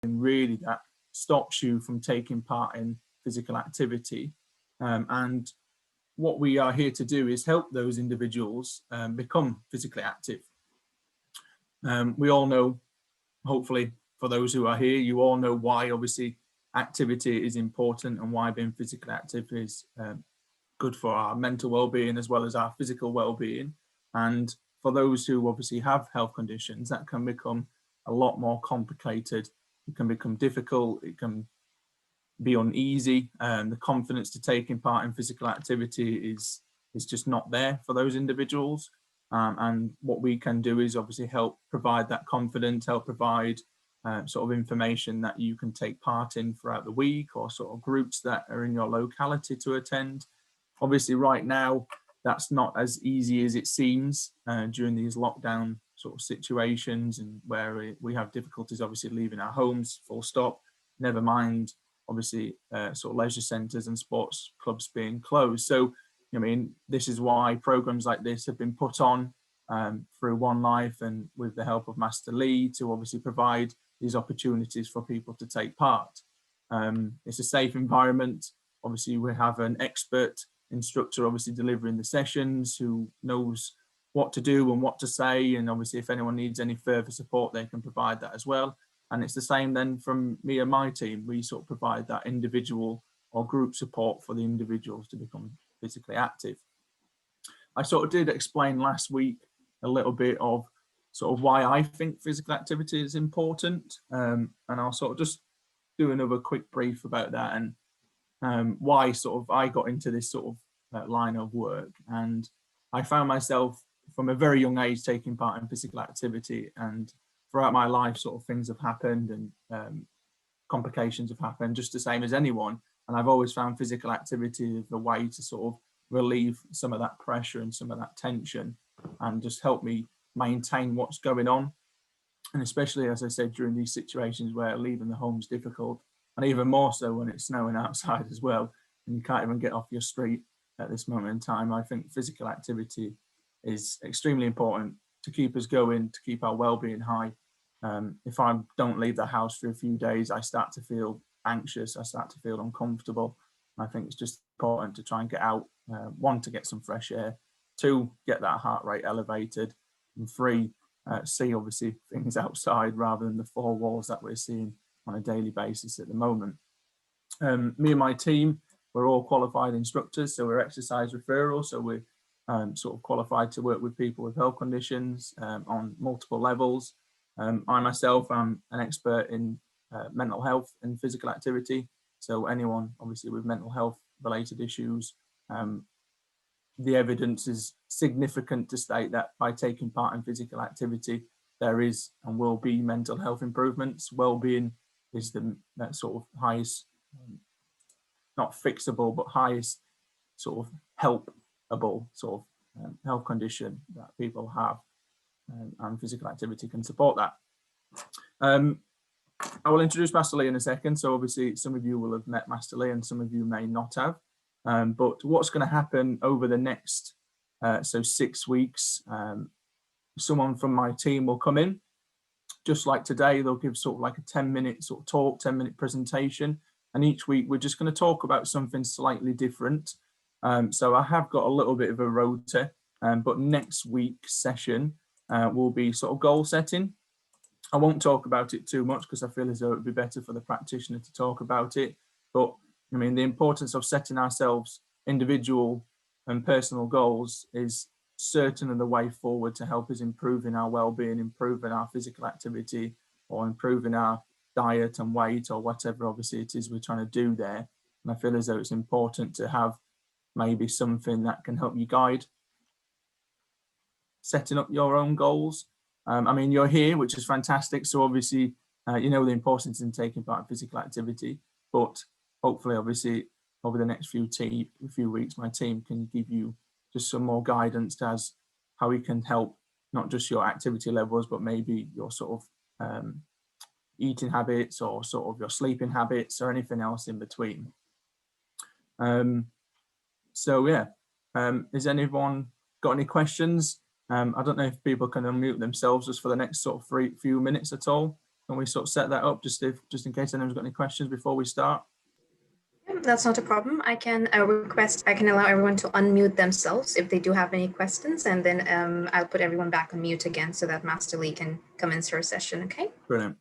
really that stops you from taking part in physical activity. And what we are here to do is help those individuals become physically active. We all know, hopefully for those who are here, you all know why obviously activity is important and why being physically active is good for our mental well-being as well as our physical well-being. And for those who obviously have health conditions, that can become a lot more complicated. It can become difficult, it can be uneasy, and the confidence to taking part in physical activity is just not there for those individuals. And what we can do is obviously help provide that confidence, help provide sort of information that you can take part in throughout the week, or sort of groups that are in your locality to attend. Obviously right now, that's not as easy as it seems during these lockdown sort of situations, and where we have difficulties obviously leaving our homes, full stop, never mind obviously sort of leisure centres and sports clubs being closed. So, I mean, this is why programs like this have been put on through Onelife and with the help of Master Lee to obviously provide these opportunities for people to take part. It's a safe environment. Obviously, we have an expert instructor obviously delivering the sessions who knows what to do and what to say, and obviously if anyone needs any further support, they can provide that as well. And it's the same then from me and my team. We sort of provide that individual or group support for the individuals to become physically active. I sort of did explain last week a little bit of sort of why I think physical activity is important, and I'll sort of just do another quick brief about that and why sort of I got into this sort of line of work. And I found myself from a very young age taking part in physical activity, and throughout my life sort of things have happened and complications have happened just the same as anyone. And I've always found physical activity the way to sort of relieve some of that pressure and some of that tension and just help me maintain what's going on. And especially, as I said, during these situations where leaving the home is difficult, and even more so when it's snowing outside as well, and you can't even get off your street at this moment in time, I think physical activity is extremely important to keep us going, to keep our well-being high. If I don't leave the house for a few days, I start to feel anxious, I start to feel uncomfortable. I think it's just important to try and get out, one, to get some fresh air, two, get that heart rate elevated, and three, see obviously things outside rather than the four walls that we're seeing on a daily basis at the moment. Me and my team, we're all qualified instructors, so we're exercise referrals, so we're sort of qualified to work with people with health conditions on multiple levels. I myself am an expert in mental health and physical activity, so anyone obviously with mental health related issues, the evidence is significant to state that by taking part in physical activity, there is and will be mental health improvements. Well-being is that sort of highest, not fixable, but highest sort of helpable sort of health condition that people have, and physical activity can support that. I will introduce Master Lee in a second. So obviously some of you will have met Master Lee and some of you may not have. But what's going to happen over the next 6 weeks, someone from my team will come in, just like today. They'll give sort of like a 10-minute sort of talk, 10-minute presentation, and each week we're just going to talk about something slightly different. So I have got a little bit of a rota, but next week's session will be sort of goal setting. I won't talk about it too much because I feel as though it would be better for the practitioner to talk about it. But I mean, the importance of setting ourselves individual and personal goals is certainly the way forward to help us improving our well-being, improving our physical activity, or improving our diet and weight, or whatever obviously it is we're trying to do there. And I feel as though it's important to have maybe something that can help you guide setting up your own goals. I mean, you're here, which is fantastic. So obviously, you know the importance in taking part in physical activity, but hopefully, obviously, over the next few weeks, my team can give you just some more guidance as how we can help not just your activity levels, but maybe your sort of eating habits or sort of your sleeping habits or anything else in between. So yeah, has anyone got any questions? I don't know if people can unmute themselves just for the next sort of few minutes at all. Can we sort of set that up just in case anyone's got any questions before we start? That's not a problem. I can allow everyone to unmute themselves if they do have any questions, and then I'll put everyone back on mute again so that Master Lee can commence her session, okay? Brilliant.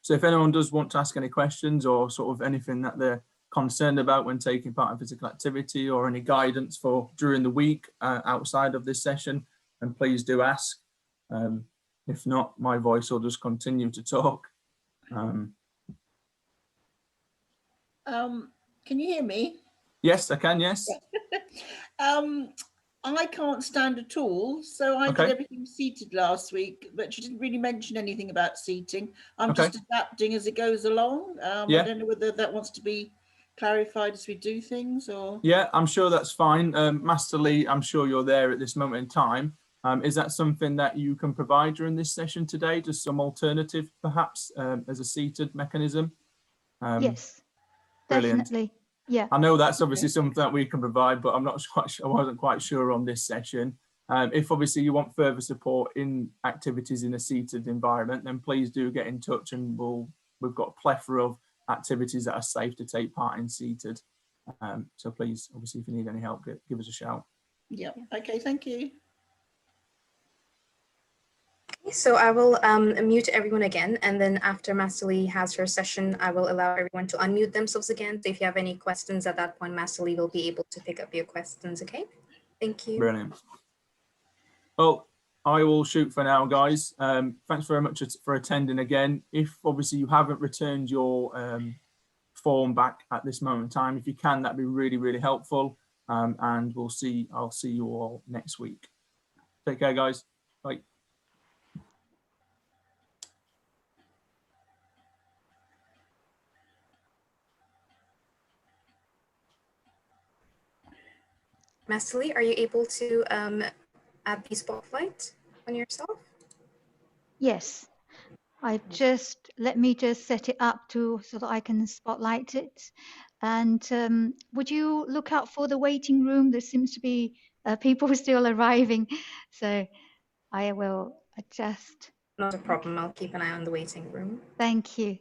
So if anyone does want to ask any questions or sort of anything that they're concerned about when taking part in physical activity, or any guidance for during the week outside of this session, then please do ask. If not, my voice will just continue to talk. Can you hear me? Yes, I can, yes. I can't stand at all, so I did everything seated last week, but she didn't really mention anything about seating. I'm just adapting as it goes along. I don't know whether that wants to be clarified as we do things, or... Yeah, I'm sure that's fine. Master Lee, I'm sure you're there at this moment in time. Is that something that you can provide during this session today? Just some alternative, perhaps, as a seated mechanism? Yes, brilliant. Definitely. Yeah. I know that's obviously something that we can provide, but I'm not quite sure, I wasn't quite sure on this session. If obviously you want further support in activities in a seated environment, then please do get in touch, and we've got a plethora of activities that are safe to take part in seated. So please, obviously, if you need any help, give us a shout. Yeah. Okay. Thank you. So I will mute everyone again, and then after Master Lee has her session, I will allow everyone to unmute themselves again. So if you have any questions at that point, Master Lee will be able to pick up your questions, okay? Thank you. Brilliant. Well, I will shoot for now, guys. Thanks very much for attending again. If obviously you haven't returned your form back at this moment in time, if you can, that'd be really, really helpful. And I'll see you all next week. Take care, guys. Bye. Master Lee, are you able to add the spotlight on yourself? Yes. Let me just set it up so that I can spotlight it. And would you look out for the waiting room? There seems to be people still arriving. So I will adjust. Not a problem. I'll keep an eye on the waiting room. Thank you.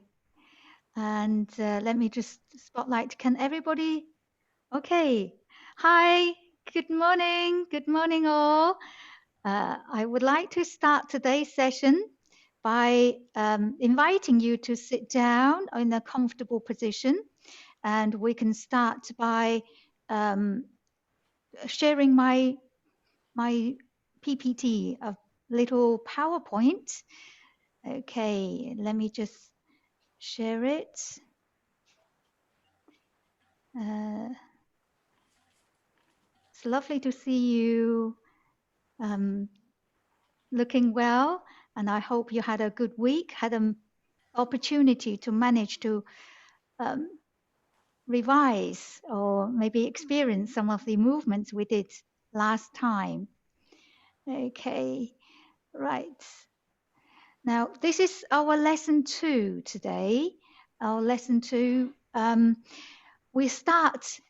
And let me just spotlight. Can everybody? Okay. Hi. Good morning. Good morning, all. I would like to start today's session by inviting you to sit down in a comfortable position. And we can start by sharing my PPT, a little PowerPoint. Okay, let me just share it. It's lovely to see you looking well, and I hope you had a good week, had an opportunity to manage to revise or maybe experience some of the movements we did last time. Okay, right. Now, this is our lesson 2 today. Our lesson 2, we start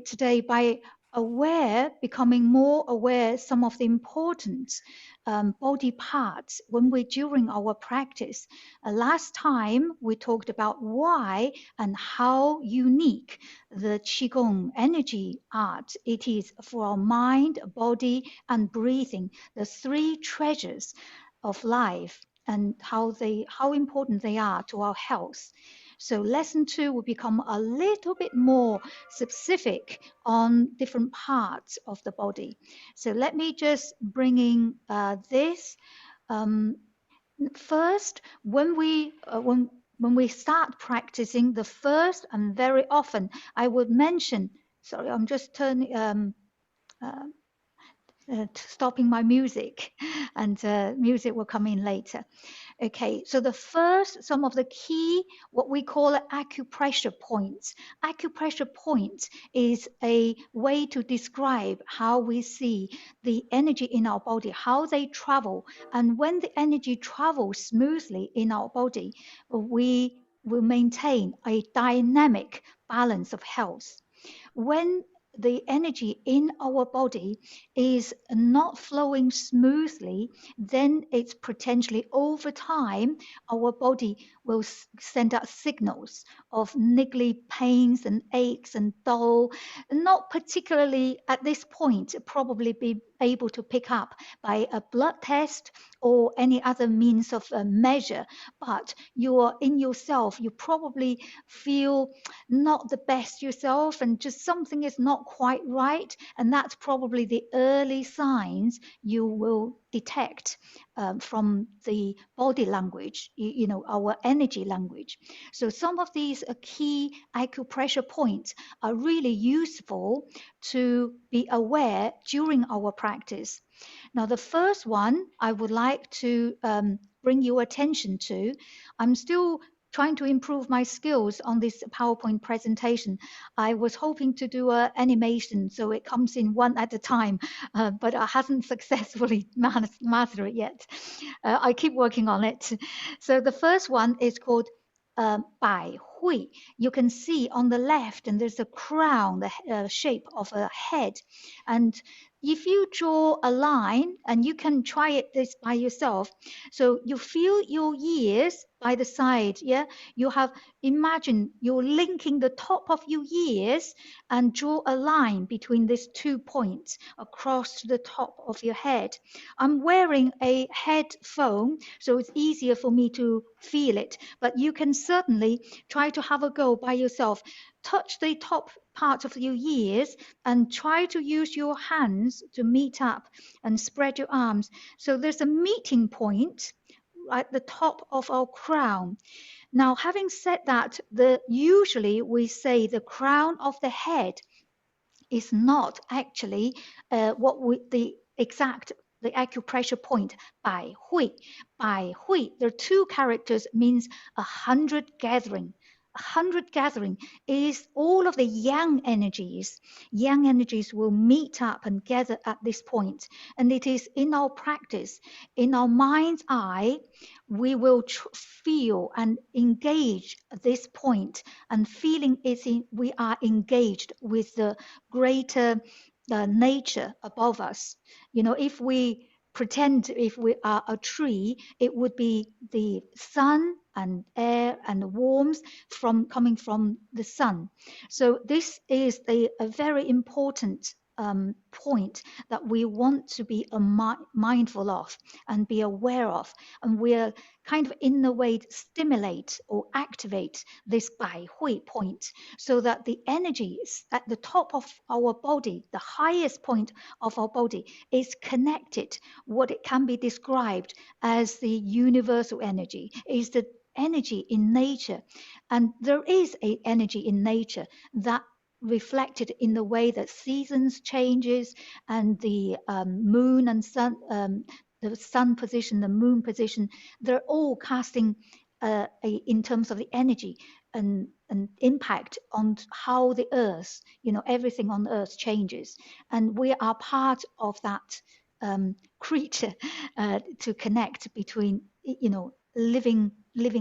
today by becoming more aware some of the important body parts during our practice. Last time we talked about why and how unique the Qigong energy art it is for our mind, body, and breathing, the 3 treasures of life, and how important they are to our health. So lesson 2 will become a little bit more specific on different parts of the body. So let me just bring in this. First, when we start practicing, the first and very often I would mention, sorry, I'm just turning, stopping my music, and music will come in later. Okay, so some of the key, what we call acupressure points. Acupressure points is a way to describe how we see the energy in our body, how they travel. And when the energy travels smoothly in our body, we will maintain a dynamic balance of health. When the energy in our body is not flowing smoothly, then it's potentially over time, our body will send out signals of niggly pains and aches and dull, not particularly at this point, probably be able to pick up by a blood test or any other means of measure, but you are in yourself, you probably feel not the best yourself and just something is not quite right, and that's probably the early signs you will detect from the body language, you know, our energy language. So some of these key acupressure points are really useful to be aware during our practice. Now, the first one I would like to bring your attention to, I'm still trying to improve my skills on this PowerPoint presentation. I was hoping to do an animation so it comes in one at a time, but I haven't successfully mastered it yet. I keep working on it. So the first one is called Bai Hui. You can see on the left, and there's a crown, the shape of a head. And if you draw a line, and you can try it this by yourself, so you feel your ears by the side, yeah? You have, imagine you're linking the top of your ears and draw a line between these 2 points across to the top of your head. I'm wearing a headphone, so it's easier for me to feel it, but you can certainly try to have a go by yourself. Touch the top part of your ears and try to use your hands to meet up and spread your arms. So there's a meeting point at the top of our crown. Now, having said that, usually we say the crown of the head is not actually the acupressure point, Bai Hui. Bai Hui, there are 2 characters, means 100 gathering. 100 gathering is all of the yang energies. Yang energies will meet up and gather at this point. And it is in our practice, in our mind's eye, we will feel and engage at this point, and feeling we are engaged with the greater nature above us. You know, if we pretend if we are a tree, it would be the sun and air and the warmth coming from the sun. So this is a very important point that we want to be mindful of and be aware of, and we're kind of in a way stimulate or activate this Bai Hui point, so that the energy is at the top of our body, the highest point of our body, is connected. What it can be described as the universal energy is the energy in nature, and there is a energy in nature that reflected in the way that seasons changes and the moon and sun, the sun position, the moon position, they're all casting in terms of the energy and impact on how the earth, you know, everything on the earth changes, and we are part of that creature to connect between, you know, living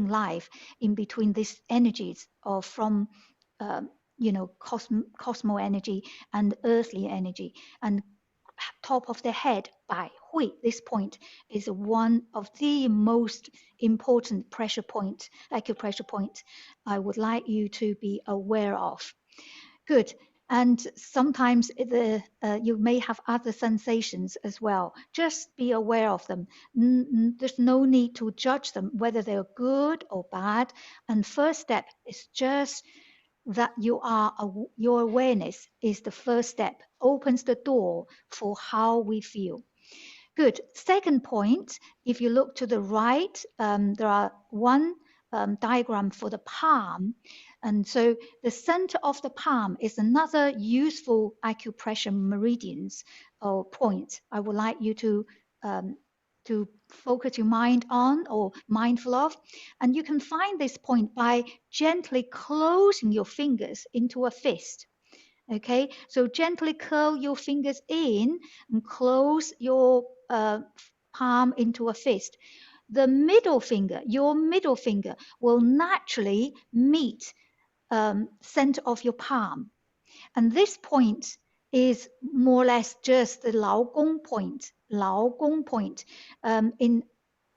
life in between these energies of from you know, cosmo energy and earthly energy. And top of the head, Bai Hui, this point is one of the most important pressure point, acupressure point I would like you to be aware of. Good. And sometimes you may have other sensations as well. Just be aware of them. There's no need to judge them, whether they're good or bad. And first step is just that your awareness is the first step, opens the door for how we feel. Good. Second point, if you look to the right, there are one diagram for the palm. And so the center of the palm is another useful acupressure meridians or point I would like you to focus your mind on or mindful of. And you can find this point by gently closing your fingers into a fist. Okay, so gently curl your fingers in and close your palm into a fist. The middle finger, your middle finger, will naturally meet center of your palm. And this point is more or less just the 劳宫 point. 劳宫 point in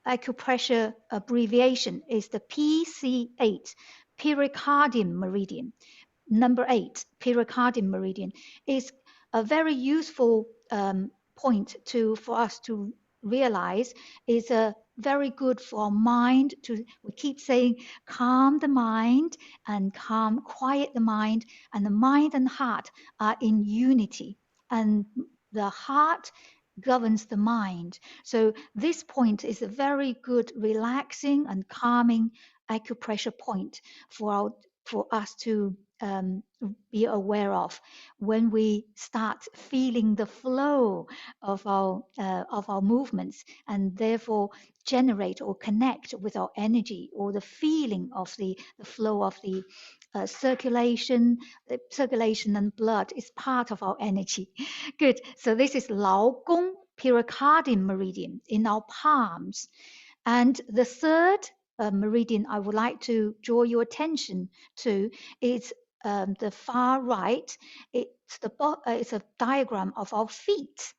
acupressure abbreviation is the PC8, pericardium meridian. Number 8, pericardium meridian, is a very useful point for us to realize is very good for our mind we keep saying calm the mind and quiet the mind, and the mind and heart are in unity, and the heart governs the mind. So this point is a very good relaxing and calming acupressure point for us to be aware of when we start feeling the flow of our movements, and therefore generate or connect with our energy, or the feeling of the flow of the circulation. The circulation and blood is part of our energy. Good. So this is 劳宫 pericardium meridian in our palms. And the third meridian I would like to draw your attention to is the far right. It's a diagram of our feet,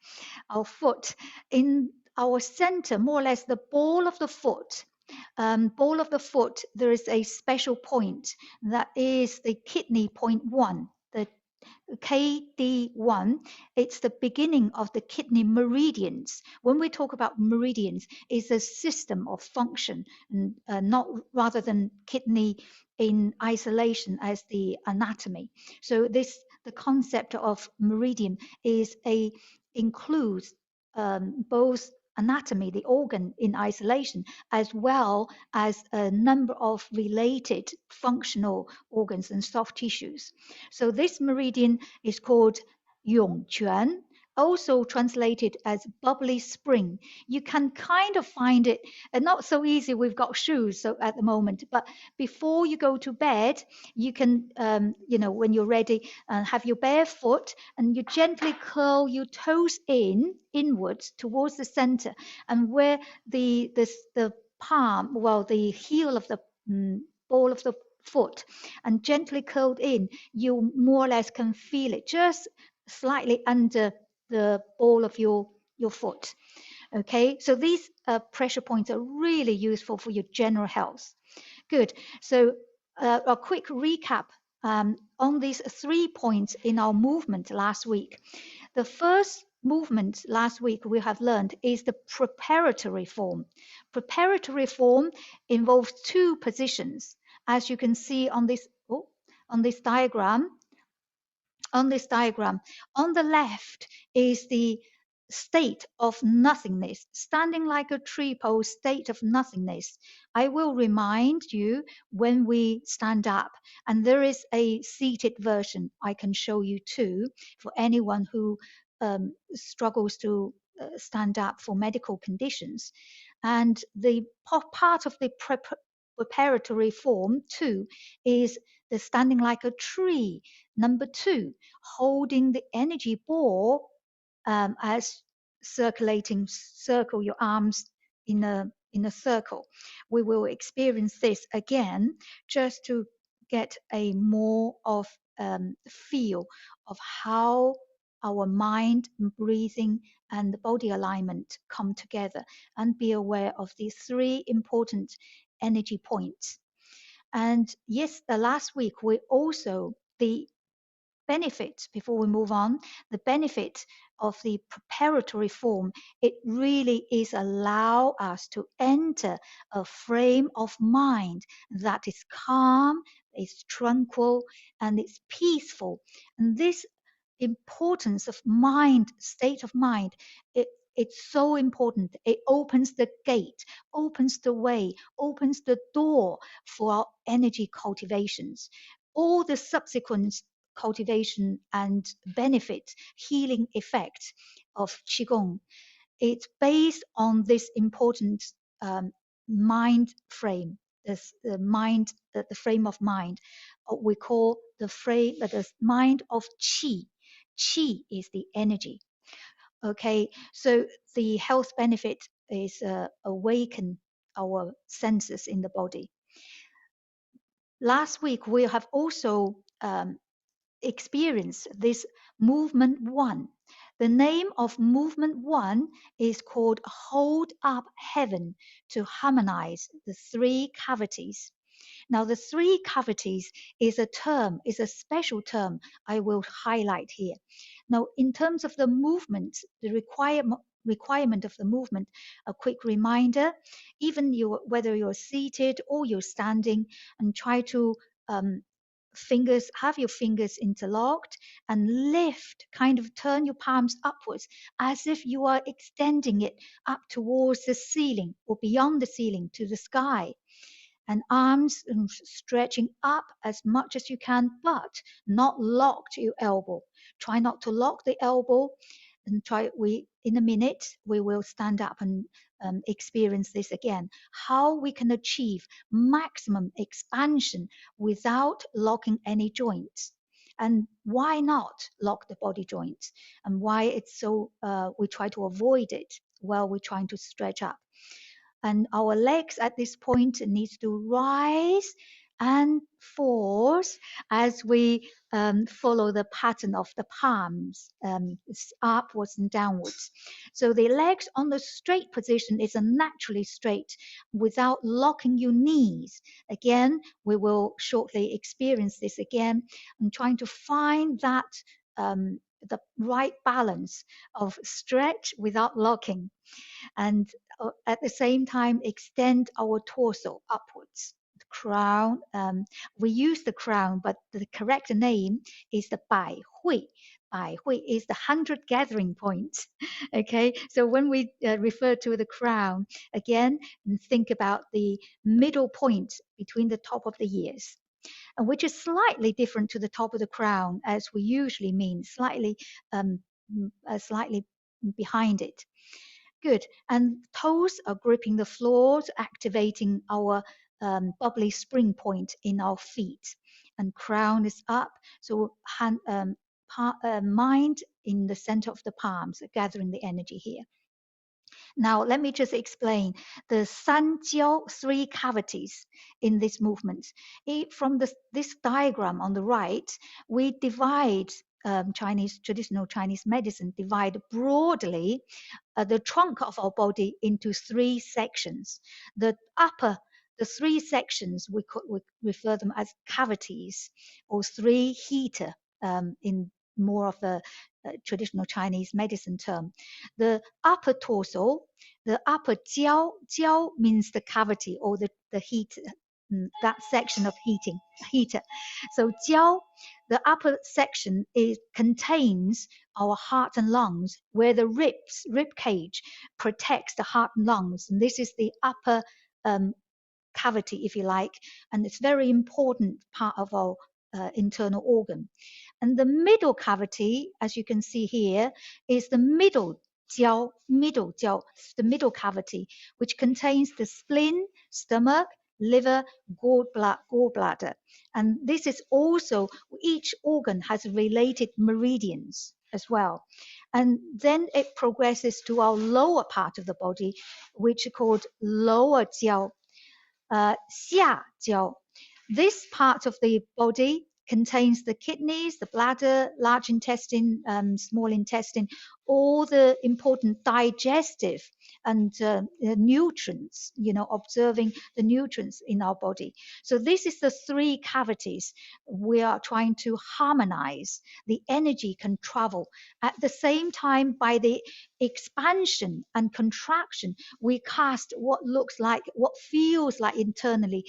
our foot. In our center, more or less the ball of the foot. There is a special point that is the kidney point 1, the KD1. It's the beginning of the kidney meridians. When we talk about meridians, it's a system of function, and not rather than kidney in isolation as the anatomy. So the concept of meridian includes both anatomy, the organ in isolation, as well as a number of related functional organs and soft tissues. So this meridian is called 涌泉, also translated as bubbly spring. You can kind of find it, and not so easy, we've got shoes so at the moment, but before you go to bed, you can, when you're ready, have your bare foot, and you gently curl your toes inwards towards the center, and where the palm, the heel of the ball of the foot, and gently curled in, you more or less can feel it just slightly under the ball of your foot. Okay, so these pressure points are really useful for your general health. Good. So a quick recap on these 3 points in our movement last week. The first movement last week we have learned is the preparatory form. Preparatory form involves 2 positions, as you can see on this diagram. On the left is the state of nothingness, standing like a tree pose, state of nothingness. I will remind you when we stand up, and there is a seated version I can show you too for anyone who struggles to stand up for medical conditions. And the part of the preparatory form 2 is the standing like a tree. Number 2, holding the energy ball as circle your arms in a circle. We will experience this again just to get a more of feel of how our mind, breathing, and the body alignment come together, and be aware of these 3 important energy points. And yes, the last week we also, the benefit, before we move on, the benefit of the preparatory form, it really is allow us to enter a frame of mind that is calm, is tranquil, and it's peaceful. And this importance of mind, state of mind, it's so important. It opens the gate, opens the way, opens the door for our energy cultivations. All the subsequent cultivation and benefit, healing effects of Qigong, it's based on this important mind frame, the frame of mind. We call the mind of Qi. Qi is the energy. Okay, so the health benefit is awaken our senses in the body. Last week we have also experience this movement 1. The name of movement 1 is called Hold Up Heaven to harmonize the 3 cavities. Now, the 3 cavities is a special term I will highlight here. Now, in terms of the movement, the requirement of the movement, a quick reminder, even whether you're seated or you're standing, and try to have your fingers interlocked and lift, kind of turn your palms upwards as if you are extending it up towards the ceiling or beyond the ceiling to the sky. And arms stretching up as much as you can, but not lock to your elbow. Try not to lock the elbow, and in a minute we will stand up and experience this again. How we can achieve maximum expansion without locking any joints, and why not lock the body joints, and why it's so we try to avoid it while we're trying to stretch up. And our legs at this point needs to rise and force as we follow the pattern of the palms, upwards and downwards. So the legs on the straight position is a naturally straight without locking your knees. Again, we will shortly experience this again, and trying to find that the right balance of stretch without locking, and at the same time extend our torso upwards. The crown, we use the crown, but the correct name is the Bai Hui. Bai Hui is the 100 gathering point. Okay, so when we refer to the crown, again, think about the middle point between the top of the ears, and which is slightly different to the top of the crown, as we usually mean, slightly behind it. Good. And toes are gripping the floors, activating our bubbly spring point in our feet. And crown is up, so mind in the center of the palms, gathering the energy here. Now, let me just explain the Sanjiao 3 cavities in this movement. From this diagram on the right, we divide traditional Chinese medicine, divide broadly the trunk of our body into 3 sections. The 3 sections, we refer them as cavities, or 3 heater in more of the traditional Chinese medicine term. The upper torso, the upper jiao means the cavity or the heat, that section of heater. So jiao, the upper section, contains our heart and lungs, where the rib cage protects the heart and lungs, and this is the upper cavity, if you like, and it's very important part of our internal organ. And the middle cavity, as you can see here, is the middle jiao, the middle cavity, which contains the spleen, stomach, liver, gallbladder. And this is also, each organ has related meridians as well. And then it progresses to our lower part of the body, which is called lower jiao, xia jiao. This part of the body contains the kidneys, the bladder, large intestine, small intestine, all the important digestive and nutrients, observing the nutrients in our body. So this is the 3 cavities we are trying to harmonize. The energy can travel. At the same time, by the expansion and contraction, we cast what feels like internally,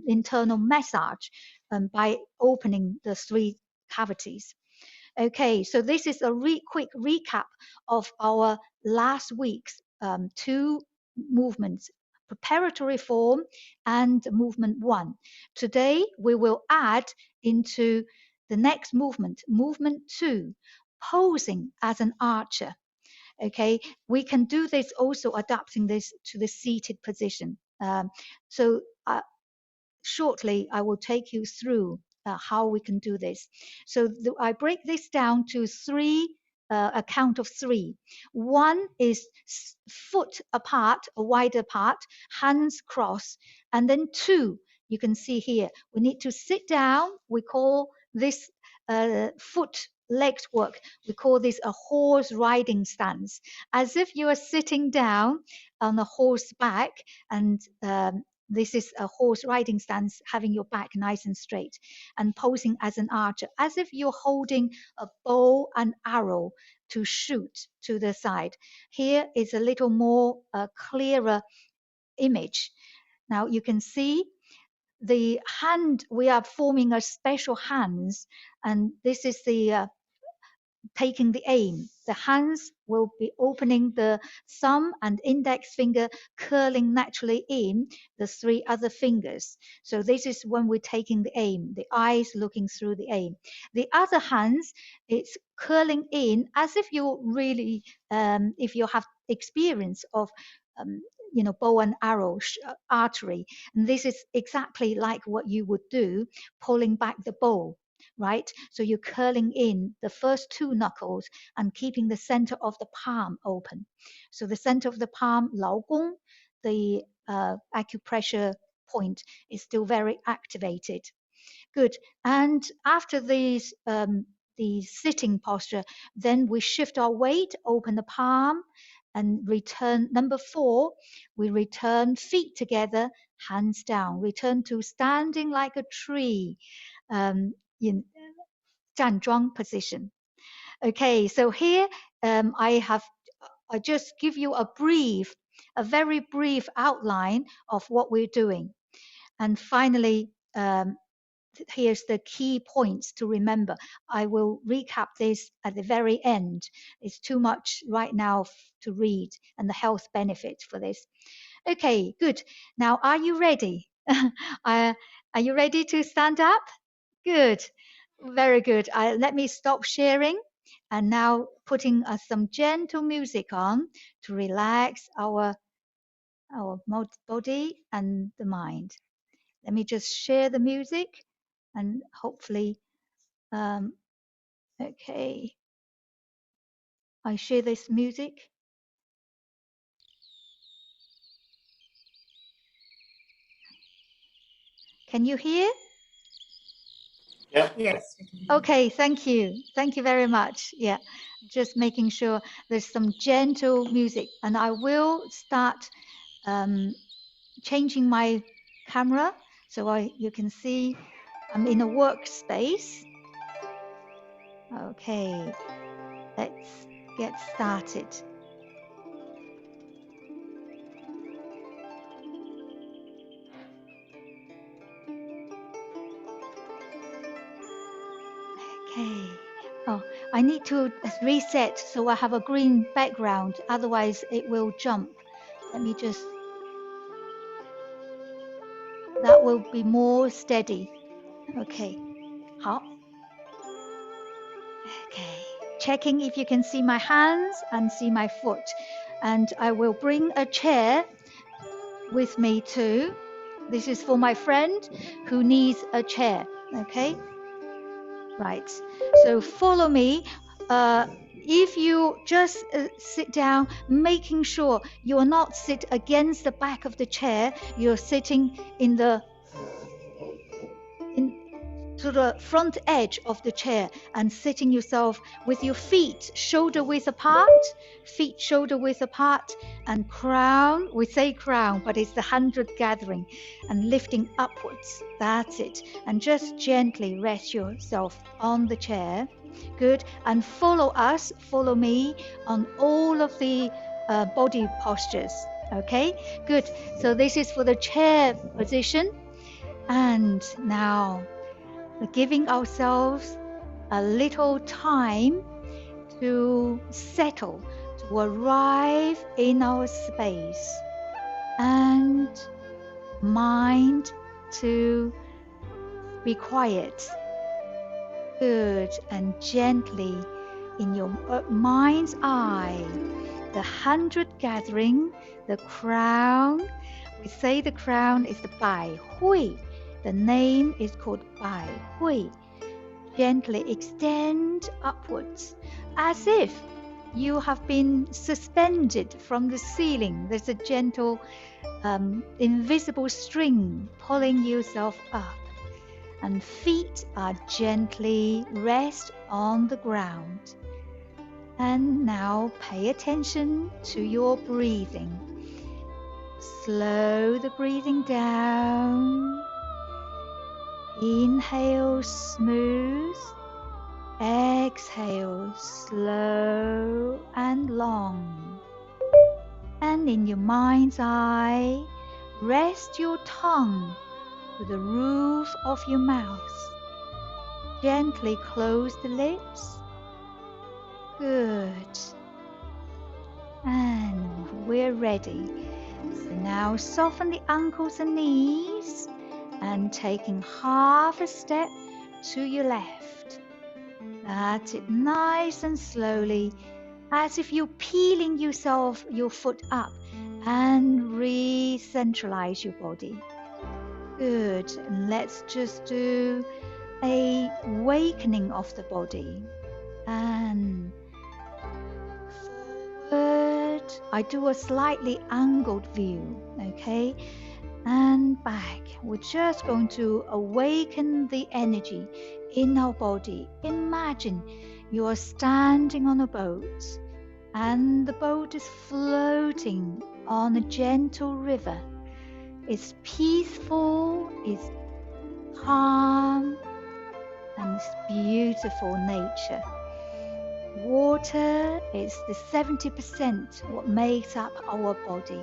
internal massage by opening the 3 cavities. Okay, so this is a quick recap of our last week's 2 movements, preparatory form and movement 1. Today, we will add into the next movement 2, posing as an archer. Okay, we can do this also adapting this to the seated position. Shortly, I will take you through how we can do this. So I break this down to 3, a count of 3. 1 is foot apart, a wider apart, hands crossed, and then 2, you can see here, we need to sit down. We call this foot legs work. We call this a horse riding stance, as if you are sitting down on a horse back, and this is a horse riding stance, having your back nice and straight and posing as an archer, as if you're holding a bow and arrow to shoot to the side. Here is a little more clearer image. Now you can see the hand, we are forming a special hands, and this is the taking the aim. The hands will be opening the thumb and index finger, curling naturally in the 3 other fingers. So this is when we're taking the aim, the eyes looking through the aim. The other hands, it's curling in as if you really, if you have experience of bow and arrow archery. And this is exactly like what you would do, pulling back the bow, right? So you're curling in the first 2 knuckles and keeping the center of the palm open. So the center of the palm, 劳宫, the acupressure point is still very activated. Good. And after these, the sitting posture, then we shift our weight, open the palm, and return. Number 4, we return feet together, hands down. Return to standing like a tree in 站桩 position. Okay, so here I just give you a very brief outline of what we're doing. And finally, here's the key points to remember. I will recap this at the very end. It's too much right now to read, and the health benefits for this. Okay, good. Now, are you ready? Are you ready to stand up? Good. Very good. Let me stop sharing, and now putting some gentle music on to relax our body and the mind. Let me just share the music, and hopefully, okay, I share this music. Can you hear? Yeah. Yes. Okay, thank you. Thank you very much. Yeah, just making sure there's some gentle music, and I will start changing my camera so you can see I'm in a workspace. Okay, let's get started. Okay. Oh, I need to reset so I have a green background, otherwise it will jump. Let me just, that will be more steady. Okay. 好. Okay. Checking if you can see my hands and see my foot. And I will bring a chair with me too. This is for my friend who needs a chair. Okay. Right. So follow me. If you just sit down, making sure you're not sit against the back of the chair, you're sitting to the front edge of the chair and sitting yourself with your feet shoulder width apart, and crown, we say crown, but it's the 100 gathering, and lifting upwards. That's it. And just gently rest yourself on the chair. Good. And follow me on all of the body postures. Okay, good. So this is for the chair position. And now giving ourselves a little time to settle, to arrive in our space, and mind to be quiet. Good. And gently in your mind's eye, the 100 gathering, the crown. We say the crown is the Bai Hui. The name is called Bai Hui. Gently extend upwards as if you have been suspended from the ceiling. There's a gentle invisible string pulling yourself up. and feet are gently rest on the ground. And now pay attention to your breathing. Slow the breathing down. Inhale smooth. Exhale slow and long. And in your mind's eye, rest your tongue to the roof of your mouth. Gently close the lips. Good. And we're ready. So now soften the ankles and knees and taking half a step to your left. That's it, nice and slowly, as if you're peeling your foot up and re-centralize your body. Good. And let's just do a awakening of the body. And forward. I do a slightly angled view, okay? And back. We're just going to awaken the energy in our body. Imagine you are standing on a boat and the boat is floating on a gentle river. It's peaceful, it's calm, and it's beautiful nature. Water is the 70% what makes up our body.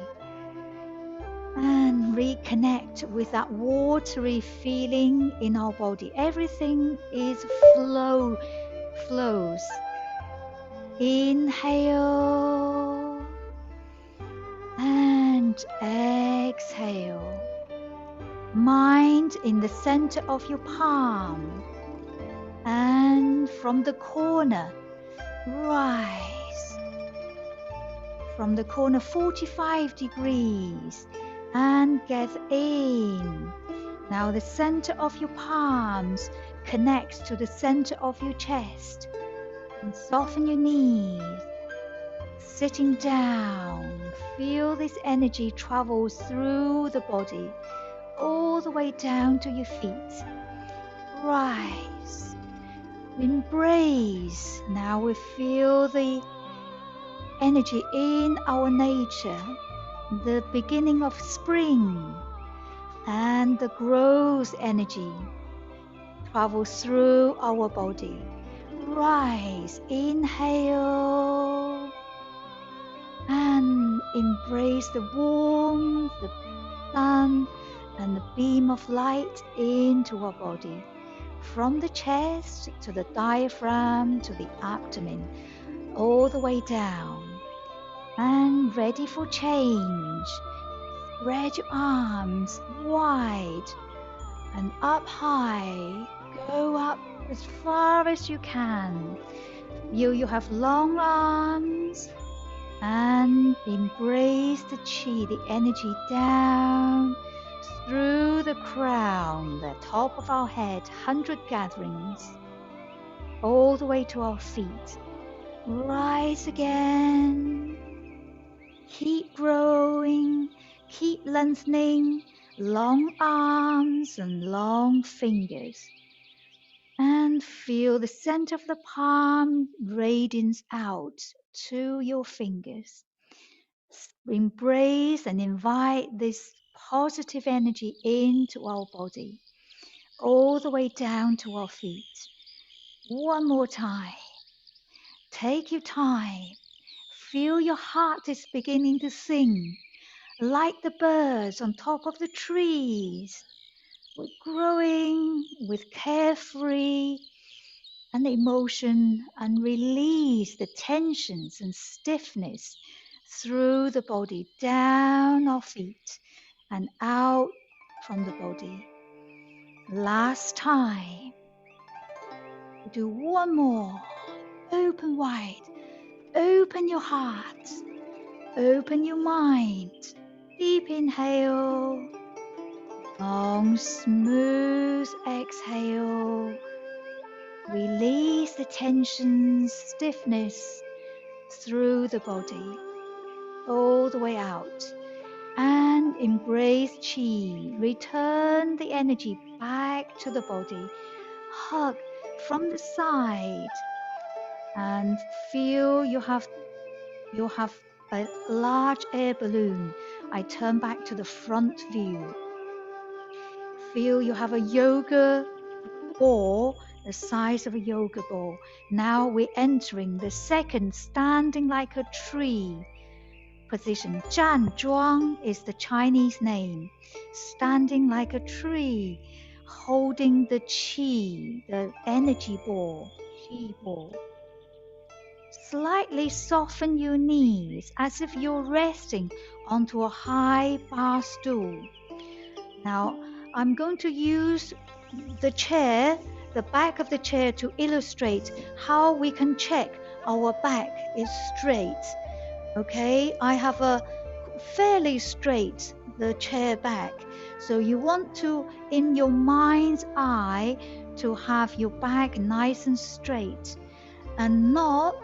And reconnect with that watery feeling in our body. Everything is flows. Inhale and exhale. Mind in the center of your palm, and from the corner rise. From the corner 45 degrees and get in. Now the center of your palms connects to the center of your chest. And soften your knees. Sitting down, feel this energy travel through the body, all the way down to your feet. Rise. Embrace. Now we feel the energy in our nature, the beginning of spring, and the growth energy travels through our body. Rise, inhale, and embrace the warmth, the sun, and the beam of light into our body. From the chest to the diaphragm to the abdomen, all the way down. And ready for change. Spread your arms wide and up high. Go up as far as you can. You have long arms, and embrace the chi, the energy down through the crown, the top of our head, 100 gatherings, all the way to our feet. Rise again. Keep growing, keep lengthening, long arms and long fingers. And feel the center of the palm radiance out to your fingers. Embrace and invite this positive energy into our body, all the way down to our feet. One more time. Take your time. Feel your heart is beginning to sing, like the birds on top of the trees. We're growing with carefree and emotion, and release the tensions and stiffness through the body, down our feet and out from the body. Last time. Do one more. Open wide. Open your heart. Open your mind. Deep inhale. Long, smooth exhale. Release the tension, stiffness through the body, all the way out. and embrace chi. Return the energy back to the body. Hug from the side and feel you have a large air balloon. I turn back to the front view. Feel you have a yoga ball, the size of a yoga ball. Now we're entering the second standing like a tree position. 站桩 is the Chinese name. Standing like a tree, holding the chi, the energy ball, chi ball. Slightly soften your knees as if you're resting onto a high bar stool. Now, I'm going to use the chair, the back of the chair, to illustrate how we can check our back is straight. Okay, I have a fairly straight, the chair back. So you want to, in your mind's eye, to have your back nice and straight and not,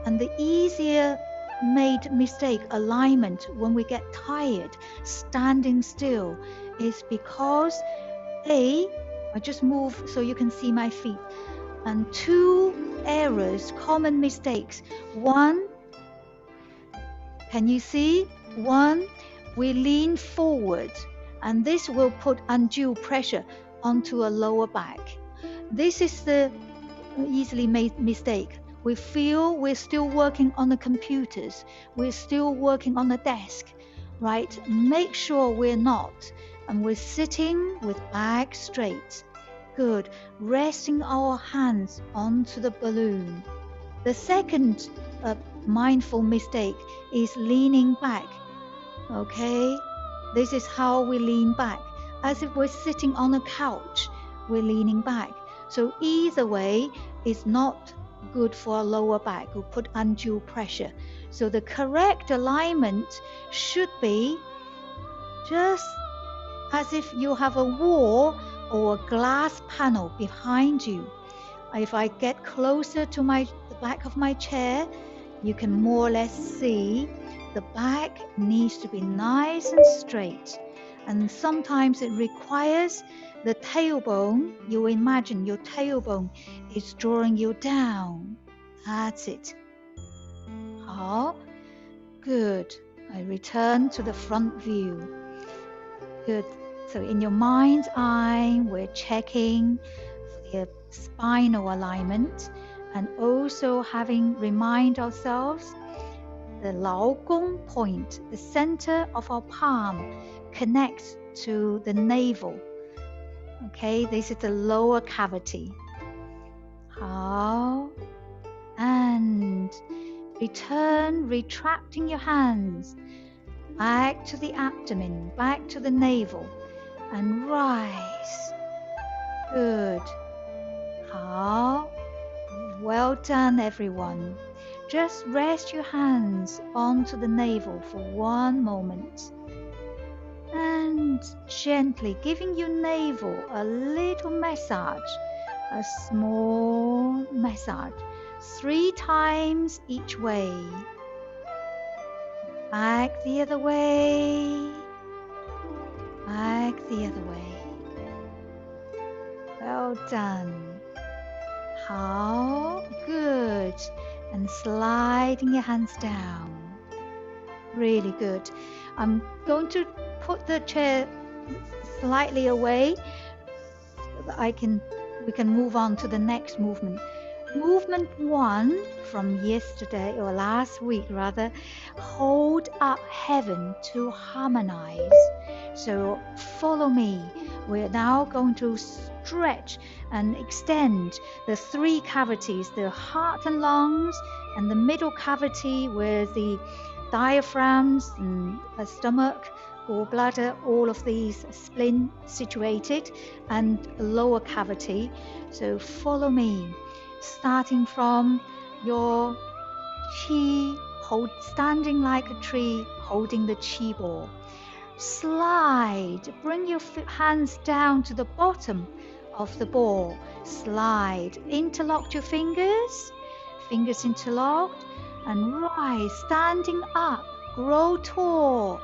and the easier made mistake alignment when we get tired standing still is because I just move so you can see my feet, and two errors, common mistakes. One, can you see? One, we lean forward and this will put undue pressure onto a lower back. This is the easily made mistake. We feel we're still working on the computers. We're still working on the desk, right? Make sure we're not. And we're sitting with back straight. Good. Resting our hands onto the balloon. The second mindful mistake is leaning back. Okay? This is how we lean back. As if we're sitting on a couch, we're leaning back. So either way is not good for our lower back. Will put undue pressure. So the correct alignment should be just as if you have a wall or a glass panel behind you. If I get closer to the back of my chair, you can more or less see the back needs to be nice and straight. And sometimes it requires the tailbone. You imagine your tailbone is drawing you down. That's it. 好, good. I return to the front view. Good. So in your mind's eye, we're checking the spinal alignment and also remind ourselves the 劳宫 point, the center of our palm connects to the navel. Okay, this is the lower cavity. 好, and return, retracting your hands back to the abdomen, back to the navel, and rise. Good. 好. Well done, everyone. Just rest your hands onto the navel for one moment. And gently giving your navel a little massage, a small massage, 3 times each way. Back the other way. Back the other way. Well done. How good. And sliding your hands down. Really good. I'm going to put the chair slightly away so that we can move on to the next movement. Movement 1 from yesterday or last week rather, hold up heaven to harmonize. So follow me. We're now going to stretch and extend the 3 cavities, the heart and lungs, and the middle cavity where the diaphragms and the stomach, gallbladder, all of these spleen situated, and lower cavity. So follow me, starting from your chi, standing like a tree, holding the chi ball. Slide, bring your hands down to the bottom of the ball. Slide, interlock your fingers interlocked, and rise, standing up, grow tall,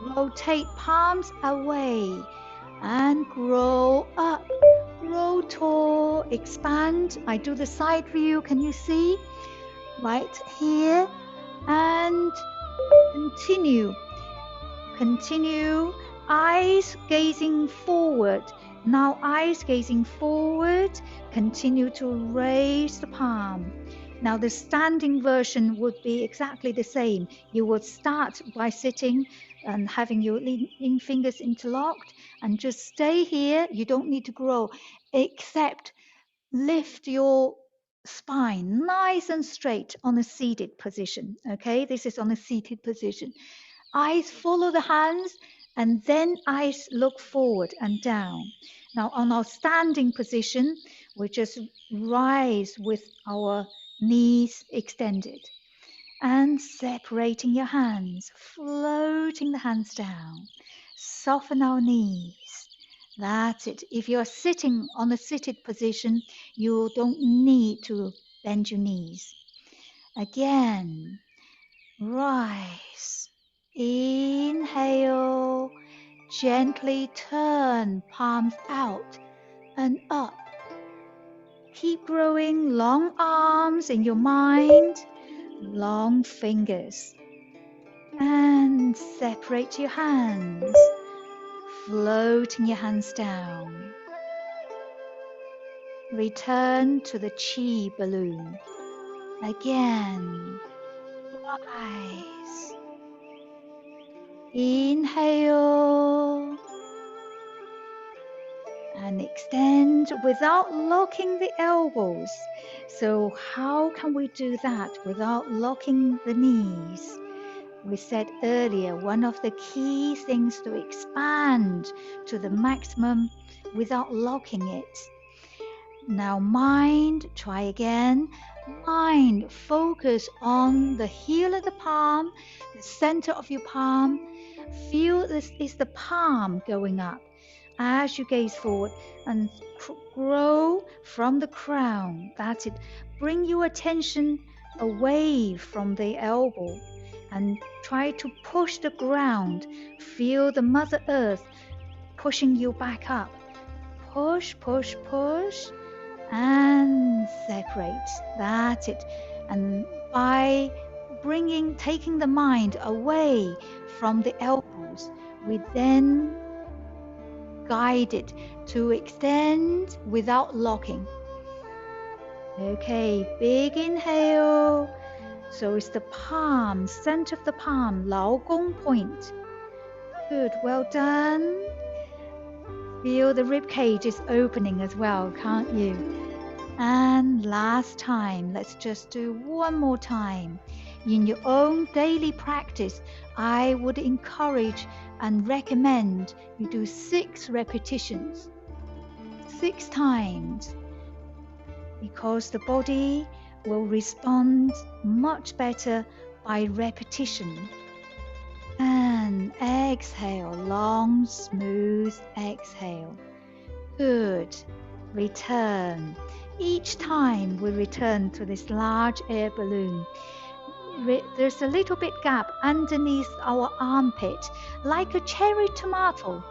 Rotate palms away and grow up. Grow tall, expand. I do the side view. Can you see? Right here. And continue. Continue. Eyes gazing forward. Now eyes gazing forward. Continue to raise the palm. Now the standing version would be exactly the same. You would start by sitting and having your ring fingers interlocked and just stay here. You don't need to grow, except lift your spine nice and straight on a seated position. Okay, this is on a seated position. Eyes follow the hands and then eyes look forward and down. Now on our standing position, we just rise with our knees extended and separating your hands, floating the hands down. Soften our knees. That's it. If you're sitting on a seated position, you don't need to bend your knees. Again, rise. Inhale, gently turn palms out and up. Keep growing long arms in your mind, long fingers. And separate your hands, floating your hands down. Return to the chi balloon. Again, rise. Inhale and extend without locking the elbows. So how can we do that without locking the knees? We said earlier, one of the key things to expand to the maximum without locking it. Now mind, try again. Mind, focus on the heel of the palm, the center of your palm. Feel this is the palm going up as you gaze forward and grow from the crown. That's it. Bring your attention away from the elbow and try to push the ground. Feel the Mother Earth pushing you back up. Push, push, push, and separate. That's it. And by taking the mind away from the elbows, we then guide it to extend without locking. Okay, big inhale. So it's the palm, center of the palm, 劳宫 point. Good, well done. Feel the rib cage is opening as well, can't you? And last time, let's just do one more time. In your own daily practice, I would encourage and recommend you do 6 repetitions, 6 times, because the body will respond much better by repetition. And exhale, long, smooth exhale. Good. Return. Each time we return to this large air balloon, there's a little bit gap underneath our armpit, like a cherry tomato,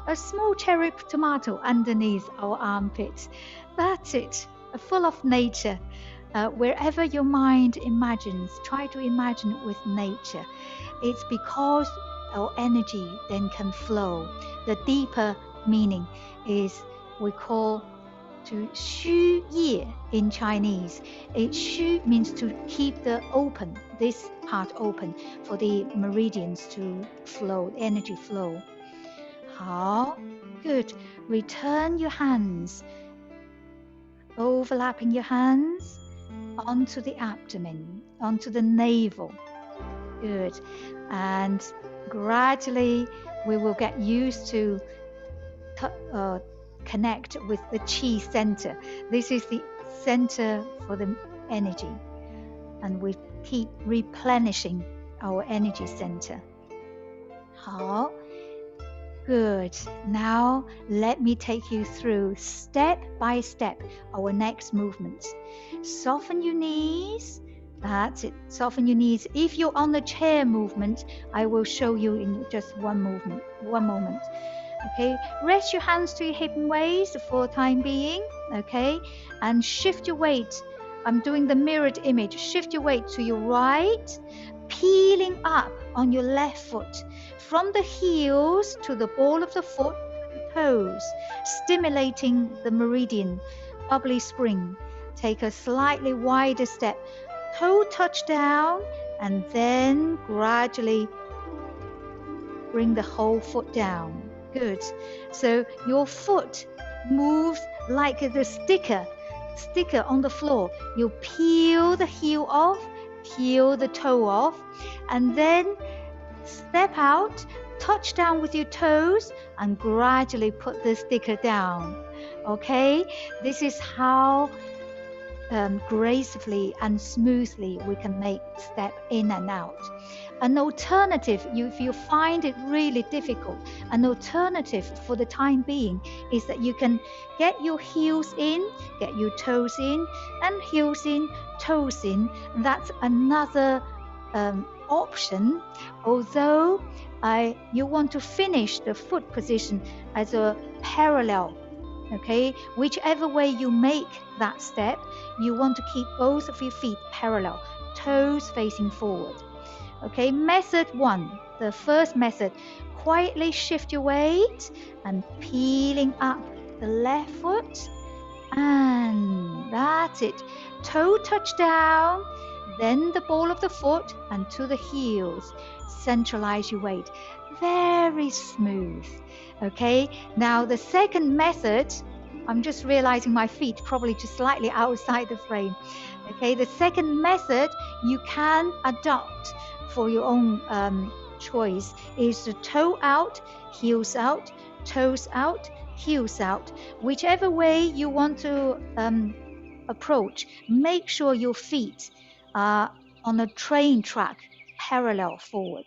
a small cherry tomato underneath our armpit. That's it, full of nature. Wherever your mind imagines, try to imagine it with nature. It's because our energy then can flow. The deeper meaning is we call to 虚业 in Chinese. Xu means to keep this part open for the meridians to flow, energy flow. 好, good. Return your hands, overlapping your hands onto the abdomen, onto the navel. Good. And gradually we will get used to connect with the chi center. This is the center for the energy, and we keep replenishing our energy center. 好, good. Now let me take you through step by step our next movements. Soften your knees, That's it. Soften your knees. If you're on the chair movement, I will show you in just one moment. Okay, rest your hands to your hip and waist for the time being. Okay, and shift your weight. I'm doing the mirrored image. Shift your weight to your right, peeling up on your left foot from the heels to the ball of the foot to the toes, stimulating the meridian, bubbly spring. Take a slightly wider step, toe touch down, and then gradually bring the whole foot down. Good. So your foot moves like the sticker on the floor. You peel the heel off, peel the toe off, and then step out, touch down with your toes, and gradually put the sticker down. Okay, this is how gracefully and smoothly we can make step in and out. An alternative, if you find it really difficult, an alternative for the time being is that you can get your heels in, get your toes in, and heels in, toes in. That's another option, although you want to finish the foot position as a parallel. Okay, whichever way you make that step, you want to keep both of your feet parallel, toes facing forward. Okay, method 1, the first method, quietly shift your weight and peeling up the left foot, and that's it. Toe touch down, then the ball of the foot and to the heels. Centralize your weight. Very smooth. Okay, now the second method, I'm just realizing my feet probably just slightly outside the frame. Okay, the second method you can adopt for your own choice is the toe out, heels out, toes out, heels out. Whichever way you want to approach, make sure your feet are on a train track parallel forward.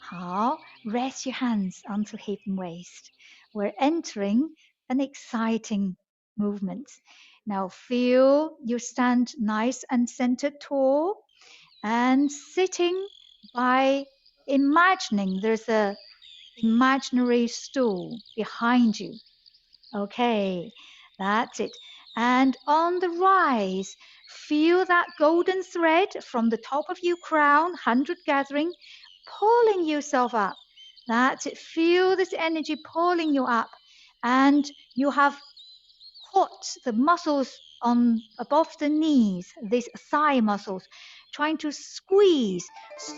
好, rest your hands onto hip and waist. We're entering an exciting movement. Now feel you stand nice and centered tall and sitting by imagining there's a imaginary stool behind you. Okay, that's it. And on the rise, feel that golden thread from the top of your crown, 100 gathering, pulling yourself up. That's it. Feel this energy pulling you up. And you have caught the muscles on above the knees, these thigh muscles, trying to squeeze,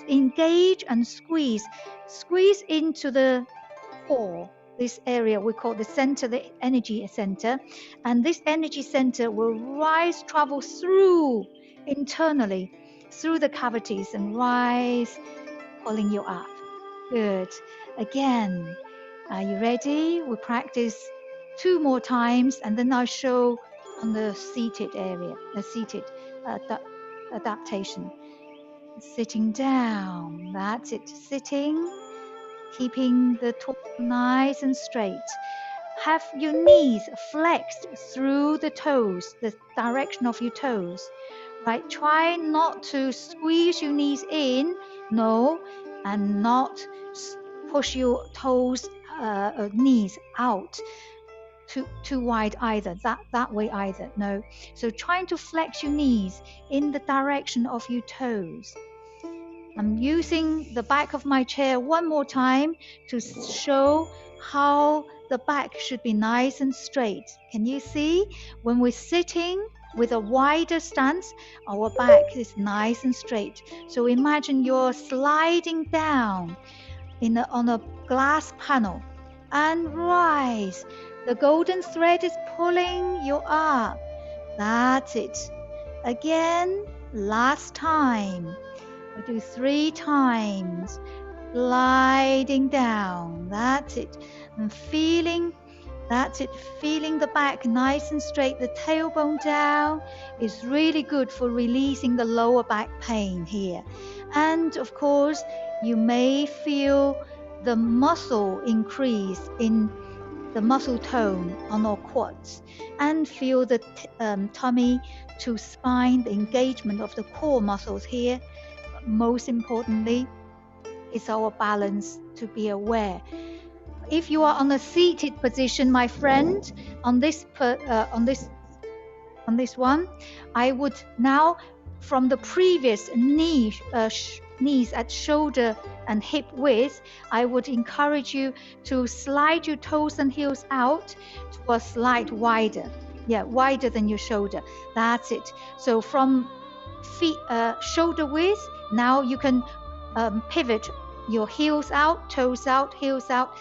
engage and squeeze into the core. This area we call the center, the energy center, and this energy center will rise, travel through internally, through the cavities and rise, pulling you up. Good. Again, are you ready? We'll practice 2 more times, and then I'll show on the seated area, the seated adaptation. Sitting down, that's it. Sitting, keeping the torso nice and straight. Have your knees flexed through the toes, the direction of your toes. Right? Try not to squeeze your knees in, no, and not push your toes, knees out too wide either, that way either, no. So trying to flex your knees in the direction of your toes. I'm using the back of my chair one more time to show how the back should be nice and straight. Can you see? When we're sitting with a wider stance, our back is nice and straight. So imagine you're sliding down on a glass panel and rise. The golden thread is pulling you up. That's it. Again, last time. We'll do 3 times. Gliding down. That's it. And feeling, that's it. Feeling the back nice and straight. The tailbone down is really good for releasing the lower back pain here. And of course, you may feel the muscle increase in the muscle tone on our quads, and feel the tummy to spine, the engagement of the core muscles here. But most importantly is our balance, to be aware. If you are on a seated position, my friend, on this one, I would now, from the previous knees at shoulder and hip width, I would encourage you to slide your toes and heels out to a slight wider. Yeah, wider than your shoulder. That's it. So from feet, shoulder width, now you can pivot your heels out, toes out, heels out.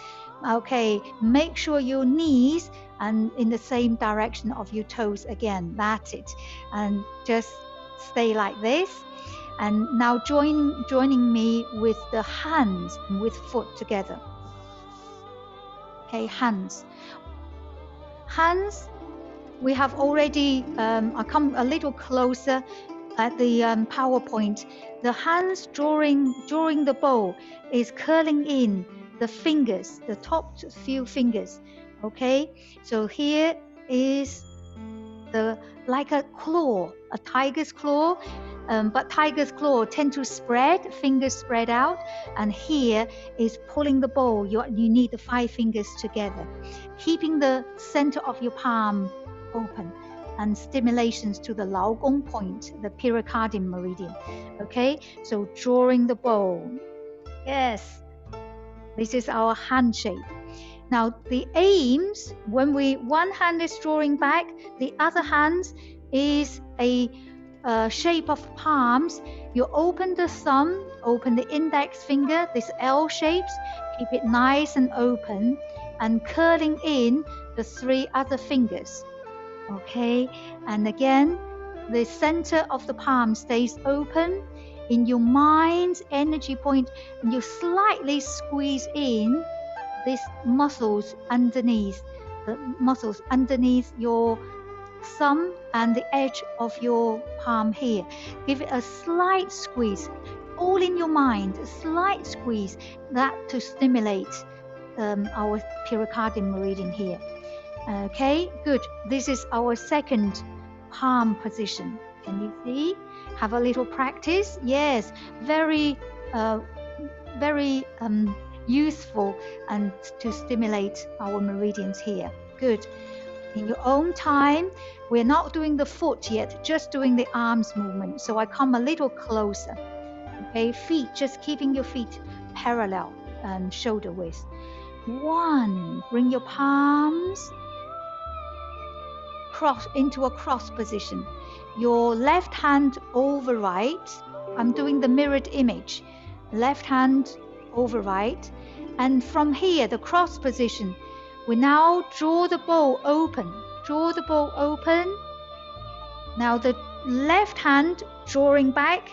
Okay, make sure your knees and in the same direction of your toes again. That's it. And just stay like this. And now joining me with the hands and with foot together. Okay, hands. Hands, we have already, I come a little closer at the PowerPoint. The hands drawing the bow is curling in the fingers, the top few fingers. Okay, so here is like a claw, a tiger's claw, but tiger's claw tend to spread, fingers spread out, and here is pulling the bow. You need the 5 fingers together, keeping the center of your palm open, and stimulations to the Laogong point, the pericardium meridian. Okay, so drawing the bow. Yes, this is our hand shape. Now the aims, when one hand is drawing back, the other hand is a shape of palms. You open the thumb, open the index finger, this L shapes, keep it nice and open, and curling in the 3 other fingers. Okay, and again, the center of the palm stays open. In your mind's energy point, and you slightly squeeze in these muscles underneath, the muscles underneath your thumb and the edge of your palm here. Give it a slight squeeze, all in your mind, a slight squeeze, that to stimulate our pericardium meridian here. Okay, good. This is our second palm position. Can you see? Have a little practice. Yes, very useful and to stimulate our meridians here. Good. In your own time, we're not doing the foot yet, just doing the arms movement. So I come a little closer. Okay, feet, just keeping your feet parallel and shoulder width. 1, bring your palms cross into a cross position. Your left hand over right. I'm doing the mirrored image. Left hand over right. And from here, the cross position, we now draw the bow open. Draw the bow open. Now the left hand drawing back,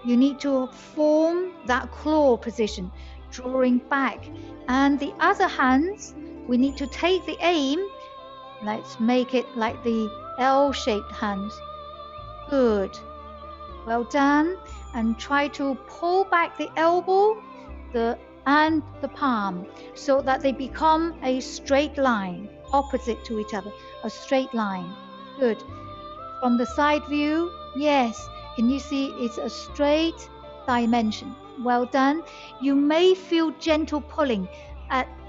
you need to form that claw position, drawing back. And the other hands, we need to take the aim. Let's make it like the L-shaped hands. Good. Well done. And try to pull back the elbow and the palm so that they become a straight line, opposite to each other, a straight line. Good. From the side view, yes. Can you see it's a straight dimension? Well done. You may feel gentle pulling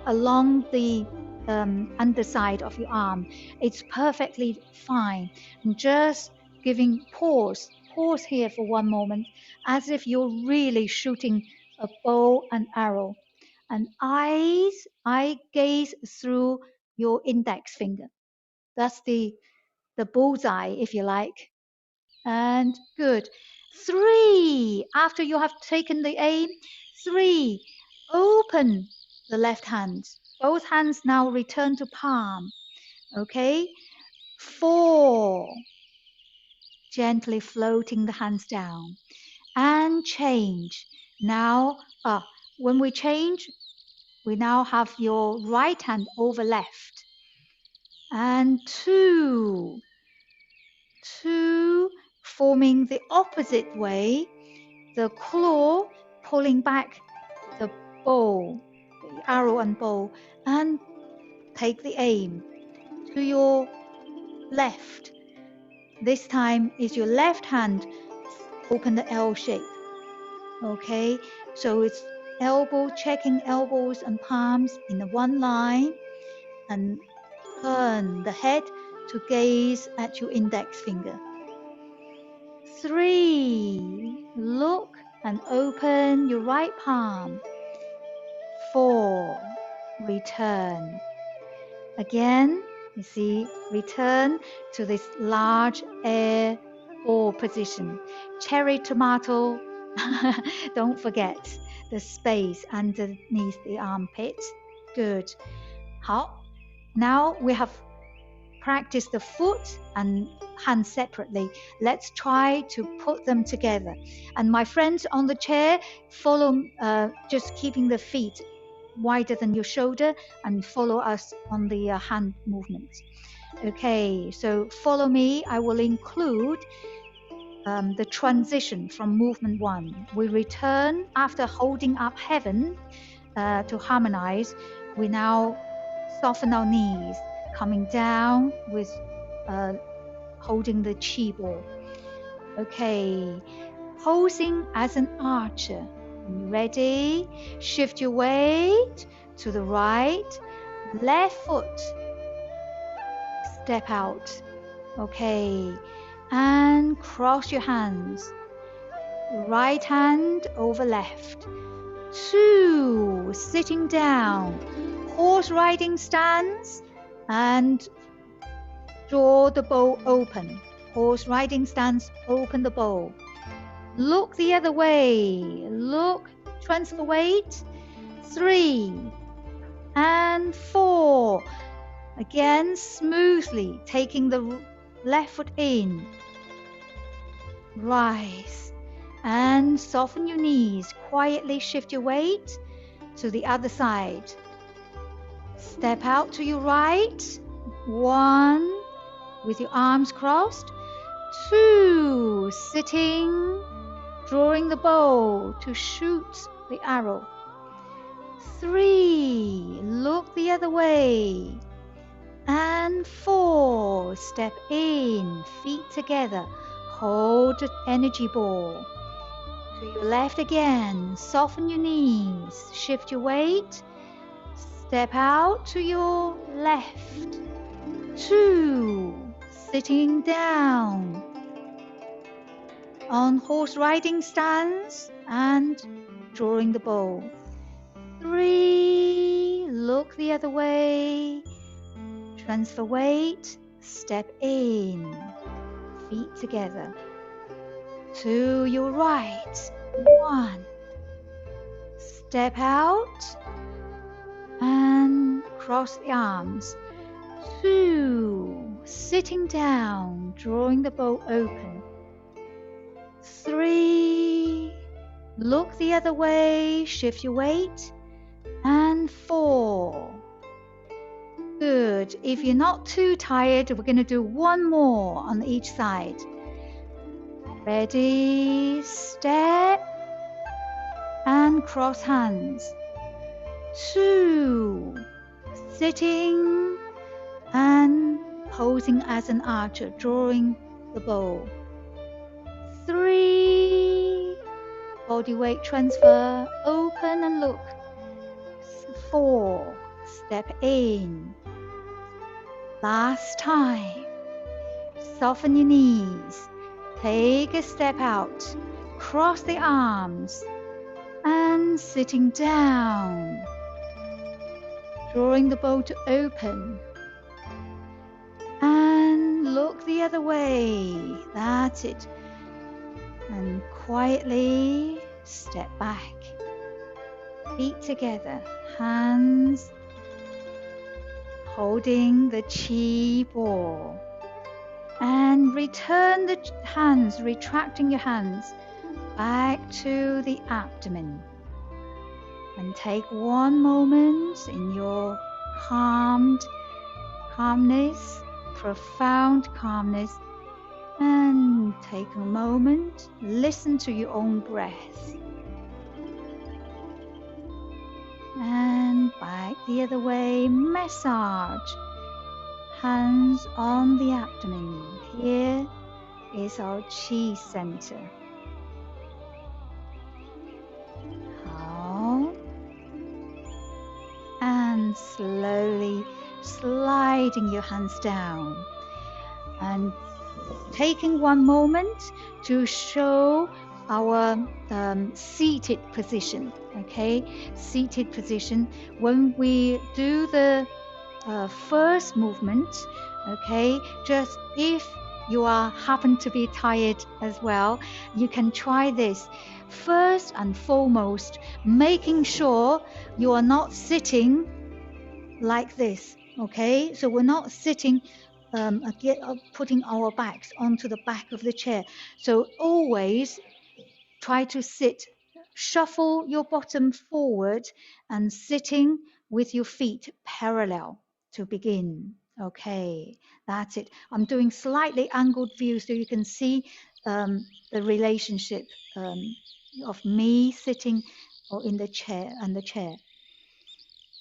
along the underside of your arm. It's perfectly fine. And just giving pause here for 1 moment, as if you're really shooting a bow and arrow. And I gaze through your index finger. That's the bullseye, if you like. And good. 3, after you have taken the aim, 3, open the left hand. Both hands now return to palm. Okay. 4, gently floating the hands down. And change. Now, when we change, we now have your right hand over left. And 2, forming the opposite way, the claw pulling back the bow, the arrow and bow, and take the aim to your left. This time is your left hand. Open the L shape. Okay, so it's elbow, checking elbows and palms in the one line, and turn the head to gaze at your index finger. 3, look and open your right palm. 4, return. Again, you see, return to this large air ball position. Cherry tomato, don't forget the space underneath the armpit. Good. 好, now we have practiced the foot and hand separately. Let's try to put them together. And my friends on the chair, follow, just keeping the feet wider than your shoulder and follow us on the hand movements. Okay, so follow me. I will include the transition from movement 1. We return after holding up heaven to harmonize. We now soften our knees, coming down with holding the chi ball. Okay, posing as an archer. Ready? Shift your weight to the right, left foot, step out. Okay, and cross your hands. Right hand over left. 2, sitting down, horse riding stance, and draw the bow open. Horse riding stance, open the bow. Look the other way. Look, transfer weight. 3 and 4. Again, smoothly taking the left foot in. Rise and soften your knees. Quietly shift your weight to the other side. Step out to your right. 1, with your arms crossed. 2, sitting, drawing the bow to shoot the arrow. 3, look the other way. And 4, step in, feet together, hold the energy ball. To your left again, soften your knees, shift your weight, step out to your left. 2, sitting down on horse riding stance and drawing the bow. 3, look the other way, transfer weight, step in, feet together. To your right, 1, step out and cross the arms. 2, sitting down, drawing the bow open. 3, look the other way, shift your weight. And 4. Good. If you're not too tired, we're going to do one more on each side. Ready, step, and cross hands. 2, sitting and posing as an archer, drawing the bow. 3, body weight transfer, open and look. 4, step in. Last time. Soften your knees. Take a step out. Cross the arms. And sitting down. Drawing the bow to open. And look the other way. That's it. And quietly step back. Feet together. Hands holding the chi ball. And return the hands, retracting your hands back to the abdomen. And take one moment in your calmness, profound calmness, and take a moment, listen to your own breath. And back the other way, massage. Hands on the abdomen. Here is our chi center. Out. And slowly sliding your hands down. And taking one moment to show our seated position. Okay, seated position. When we do the first movement, okay, just if you happen to be tired as well, you can try this. First and foremost, making sure you are not sitting like this. Okay, so we're not sitting putting our backs onto the back of the chair. So always try to sit, shuffle your bottom forward and sitting with your feet parallel to begin. Okay, that's it. I'm doing slightly angled view so you can see the relationship of me sitting or in the chair and the chair.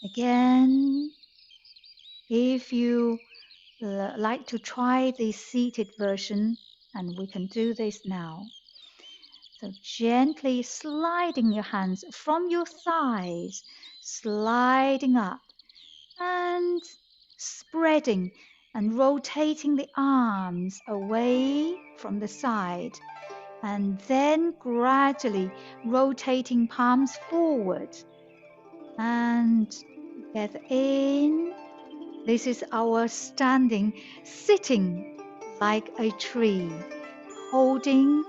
Again, if you like to try the seated version, and we can do this now. So gently sliding your hands from your thighs, sliding up and spreading and rotating the arms away from the side, and then gradually rotating palms forward and gather in. This is our standing, sitting like a tree, holding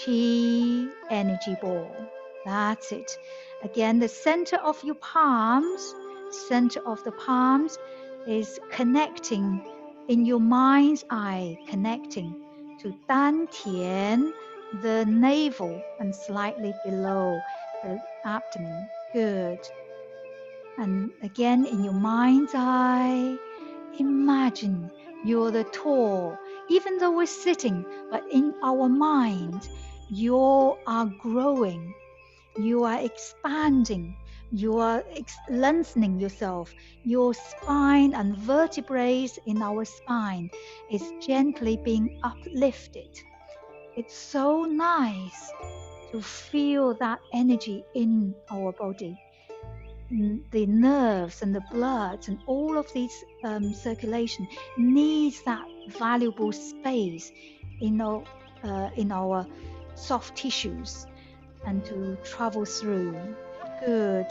chi energy ball. That's it. Again, the center of your palms, center of the palms is connecting in your mind's eye, connecting to Dan Tian, the navel, and slightly below the abdomen. Good. And again, in your mind's eye, imagine you're the tall, even though we're sitting, but in our mind, you are growing, you are expanding, you are lengthening yourself. Your spine and vertebrae in our spine is gently being uplifted. It's so nice to feel that energy in our body. The nerves and the blood and all of these circulation needs that valuable space in our soft tissues and to travel through. Good.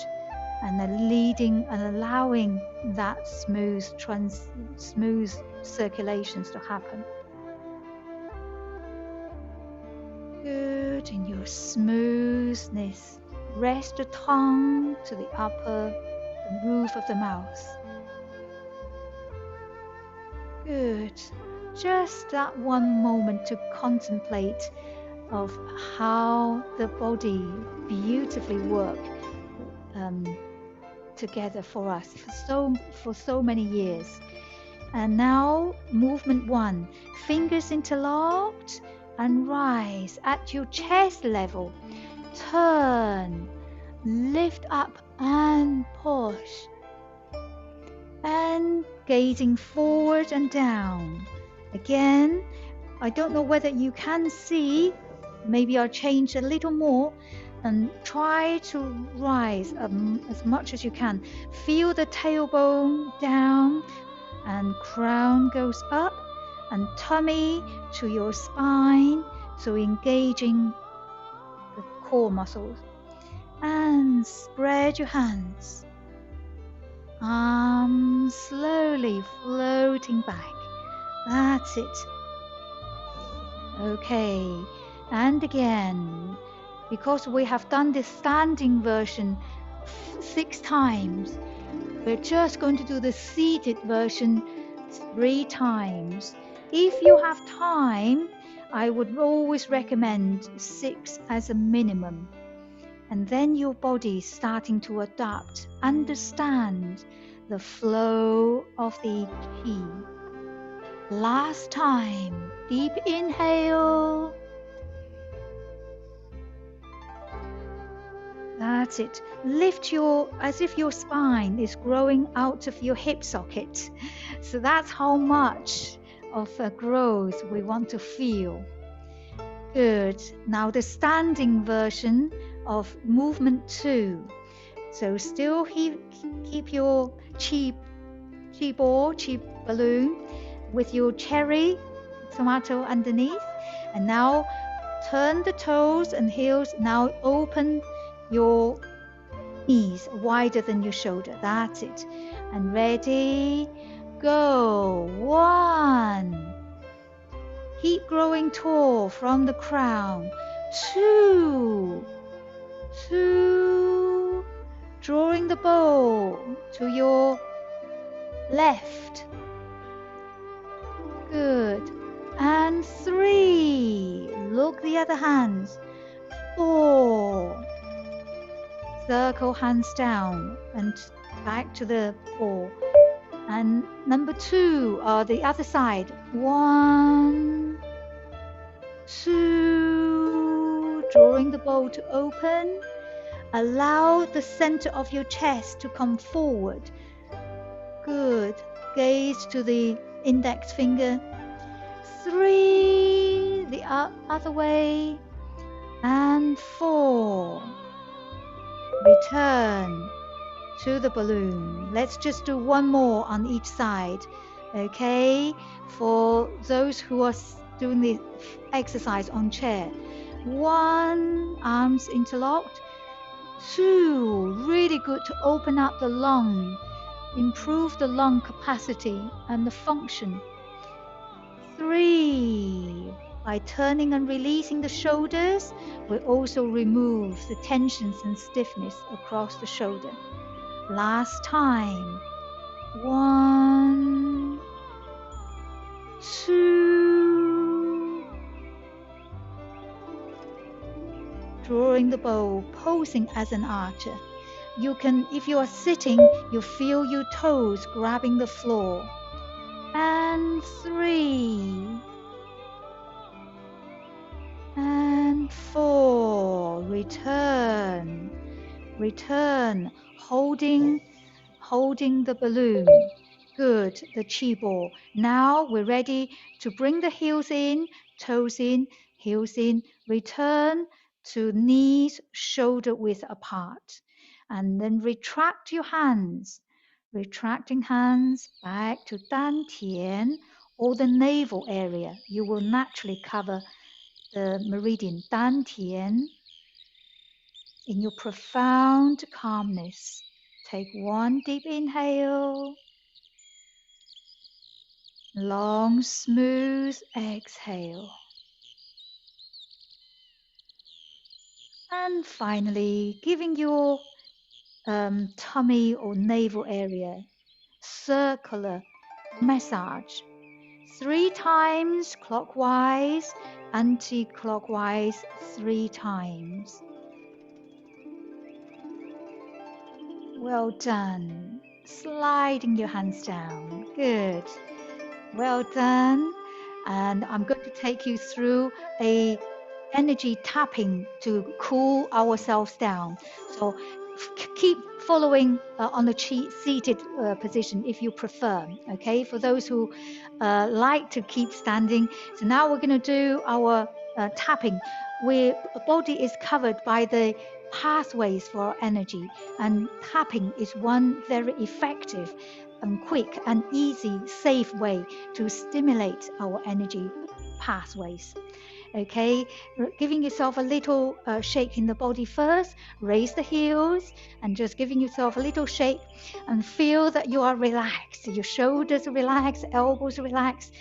And then leading and allowing that smooth circulations to happen. Good. In your smoothness, rest the tongue to the upper roof of the mouth. Good. Just that one moment to contemplate of how the body beautifully work together for us for so many years. And now movement 1, fingers interlocked and rise at your chest level. Turn, lift up and push. And gazing forward and down. Again, I don't know whether you can see, maybe I'll change a little more and try to rise as much as you can. Feel the tailbone down and crown goes up and tummy to your spine, so engaging the core muscles. And spread your hands. Arms slowly floating back. That's it. Okay, and again, because we have done this standing version 6 times, we're just going to do the seated version 3 times. If you have time, I would always recommend 6 as a minimum. And then your body is starting to adapt, understand the flow of the chi. Last time, deep inhale. That's it. Lift as if your spine is growing out of your hip socket. So that's how much of a growth we want to feel. Good. Now the standing version of movement 2. So still keep your chi balloon with your cherry tomato underneath. And now turn the toes and heels. Now open your knees wider than your shoulder. That's it. And ready, go. 1. Keep growing tall from the crown. 2. Drawing the bow to your left. Good. And 3. Look the other hands. 4. Circle hands down and back to the 4. And number 2, the other side. 1, 2. Drawing the bow to open. Allow the center of your chest to come forward. Good. Gaze to the index finger. 3. The other way. And 4. Return to the balloon. Let's just do one more on each side. Okay? For those who are doing the exercise on chair. 1. Arms interlocked. 2. Really good to open up the lung. Improve the lung capacity and the function. 3. By turning and releasing the shoulders, we also remove the tensions and stiffness across the shoulder. Last time. 1, 2. Drawing the bow, posing as an archer. You can, if you are sitting, you feel your toes grabbing the floor. And 3. And 4. Return. Return. Holding the balloon. Good. The chi ball. Now we're ready to bring the heels in, toes in, heels in. Return to knees, shoulder width apart. And then retract your hands. Retracting hands back to dantian or the navel area. You will naturally cover the meridian dantian in your profound calmness. Take one deep inhale. Long, smooth exhale. And finally, giving your tummy or navel area circular massage. 3 times clockwise, anti-clockwise 3 times. Well done. Sliding your hands down. Good. Well done. And I'm going to take you through a energy tapping to cool ourselves down. So keep following on the seated position if you prefer. Okay, for those who like to keep standing. So now we're going to do our tapping. Our body is covered by the pathways for our energy, and tapping is one very effective and quick and easy, safe way to stimulate our energy pathways. Okay, giving yourself a little shake in the body first. Raise the heels and just giving yourself a little shake and feel that you are relaxed. Your shoulders are relaxed, elbows are relaxed,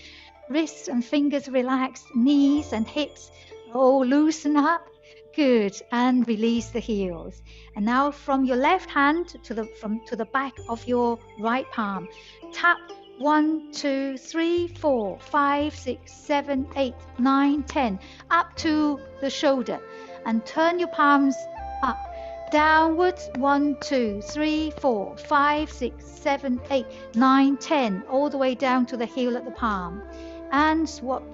wrists and fingers relaxed, knees and hips all loosen up. Good. And release the heels. And now from your left hand to the back of your right palm, tap 1, 2, 3, 4, 5, 6, 7, 8, 9, 10 up to the shoulder, and turn your palms up. Downwards 1, 2, 3, 4, 5, 6, 7, 8, 9, 10 all the way down to the heel at the palm, and swap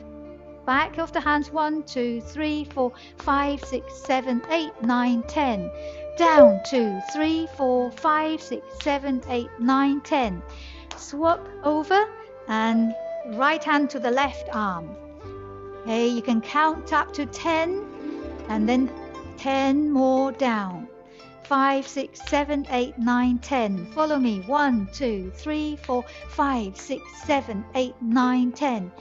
back of the hands, 1, 2, 3, 4, 5, 6, 7, 8, 9, 10. Down, 2, 3, 4, 5, 6, 7, 8, 9, 10. Swap over and right hand to the left arm. Okay, you can count up to 10 and then 10 more down. 5, 6, 7, 8, 9, 10. Follow me. 1, 2, 3, 4, 5, 6, 7, 8, 9, 10.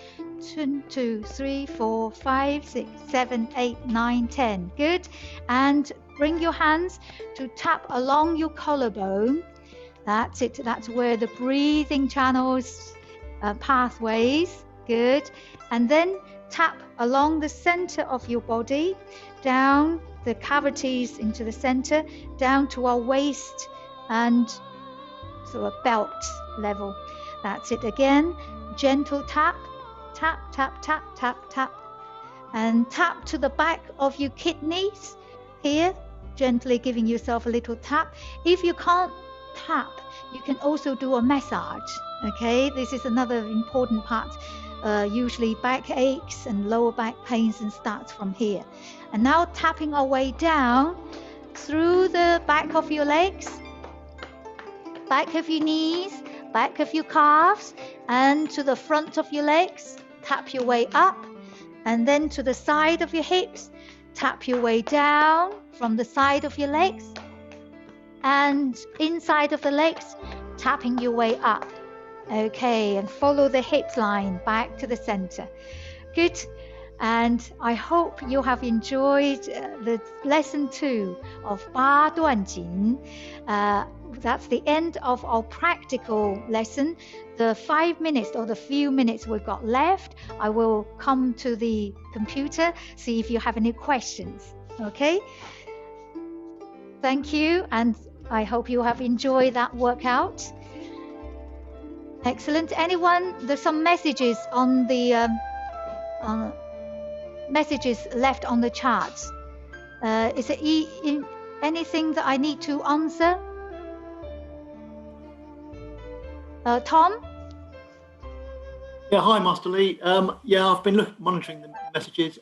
1, 2, 3, 4, 5, 6, 7, 8, 9, 10. Good. And bring your hands to tap along your collarbone. That's it. That's where the breathing channels, pathways. Good. And then tap along the center of your body, down the cavities into the center, down to our waist and sort of belt level. That's it again. Gentle tap, tap, tap, tap, tap, tap. And tap to the back of your kidneys here, gently giving yourself a little tap. If you can't tap, you can also do a massage. Okay, this is another important part. Usually back aches and lower back pains and starts from here. And now tapping our way down through the back of your legs, back of your knees, back of your calves, and to the front of your legs. Tap your way up, and then to the side of your hips. Tap your way down from the side of your legs, and inside of the legs, tapping your way up. Okay, and follow the hip line back to the center. Good. And I hope you have enjoyed the lesson 2 of Duan Jin. That's the end of our practical lesson. The 5 minutes or the few minutes we've got left, I will come to the computer, see if you have any questions. Okay? Thank you, and I hope you have enjoyed that workout. Excellent. Anyone? There's some messages on the messages left on the charts. Is there anything that I need to answer? Tom? Yeah, hi, Master Lee. Yeah, I've been monitoring the messages.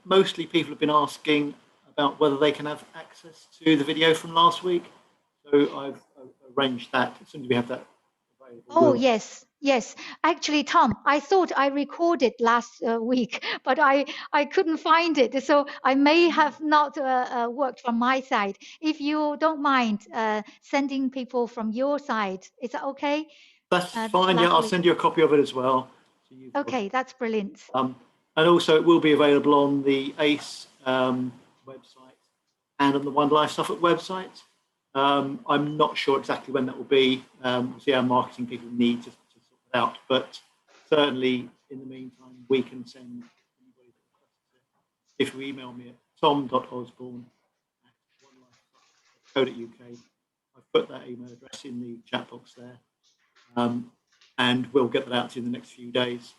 Mostly people have been asking about whether they can have access to the video from last week. So I've arranged that as soon as we have that available. Oh, yes. Yes, actually, Tom, I thought I recorded last week, but I couldn't find it. So I may have not worked from my side. If you don't mind sending people from your side, is that okay? That's fine. Yeah, I'll send you a copy of it as well. So okay, that's brilliant. And also it will be available on the ACE website and on the Onelife Suffolk website. I'm not sure exactly when that will be. We'll see how marketing people need to sort it out. But certainly, in the meantime, we can send anybody that requests it. If you email me at tom.osborne@onelifesuffolk.co.uk, I've put that email address in the chat box there. And we'll get that out to you in the next few days.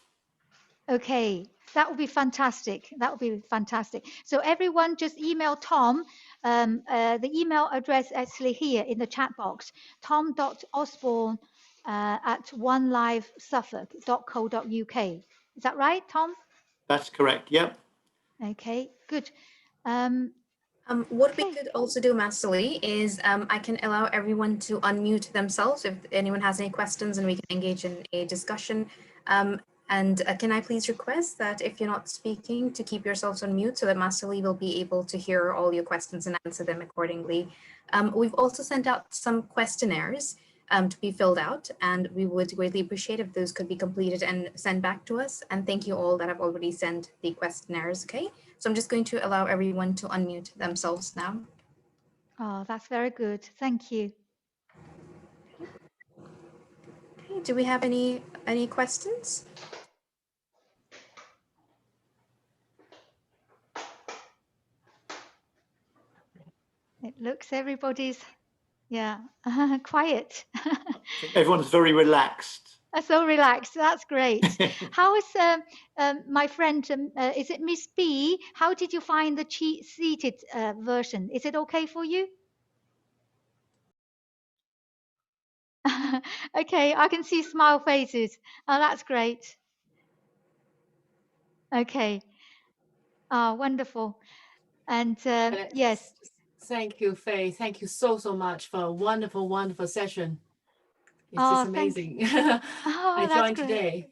Okay, that would be fantastic. That would be fantastic. So everyone just email Tom. The email address actually here in the chat box, tom.osborne at onelifesuffolk.co.uk. Is that right, Tom? That's correct, yep. Okay, good. What we could also do, Master Lee, is I can allow everyone to unmute themselves if anyone has any questions, and we can engage in a discussion. And can I please request that if you're not speaking, to keep yourselves on mute so that Master Lee will be able to hear all your questions and answer them accordingly. We've also sent out some questionnaires to be filled out, and we would greatly appreciate if those could be completed and sent back to us. And thank you all that have already sent the questionnaires, okay? So I'm just going to allow everyone to unmute themselves now. Oh, that's very good. Thank you. Okay, do we have any questions? It looks everybody's, yeah, quiet. I think everyone's very relaxed. So relaxed. That's great. How is my friend? Is it Miss B? How did you find the seated version? Is it okay for you? Okay, I can see smile faces. Oh, that's great. Okay. Wonderful. And yes. Thank you, Faye. Thank you so much for a wonderful, wonderful session. It's just amazing. I joined today.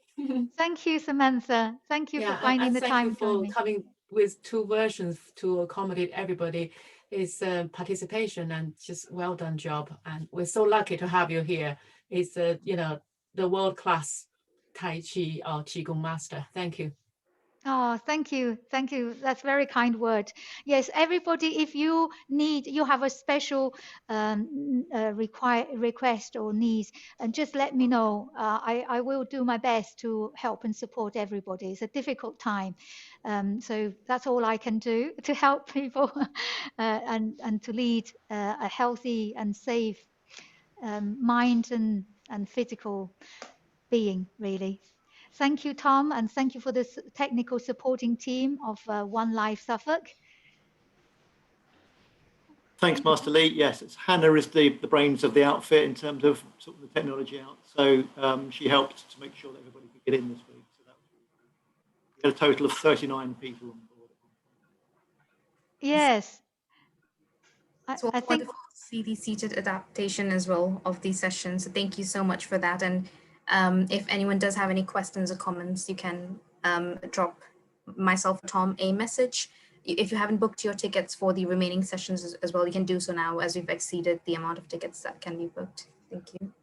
Thank you, Samantha. Thank you for finding the time to join me. Thank you for coming with 2 versions to accommodate everybody. It's participation and just well done job. And we're so lucky to have you here. It's you know, the world-class Tai Chi or Qigong master. Thank you. Oh, thank you. Thank you. That's very kind word. Yes, everybody, if you have a special request or needs, and just let me know. I will do my best to help and support everybody. It's a difficult time. So that's all I can do to help people and to lead a healthy and safe mind and physical being, really. Thank you, Tom, and thank you for this technical supporting team of Onelife Suffolk. Thanks, Master Lee. Yes, Hannah is the brains of the outfit in terms of sort of the technology out. So she helped to make sure that everybody could get in this week. So that was really good. We had a total of 39 people on board. Yes. It's wonderful to see the seated adaptation as well of these sessions. So thank you so much for that. And if anyone does have any questions or comments, you can drop myself or Tom a message. If you haven't booked your tickets for the remaining sessions as well, you can do so now, as we've exceeded the amount of tickets that can be booked. Thank you.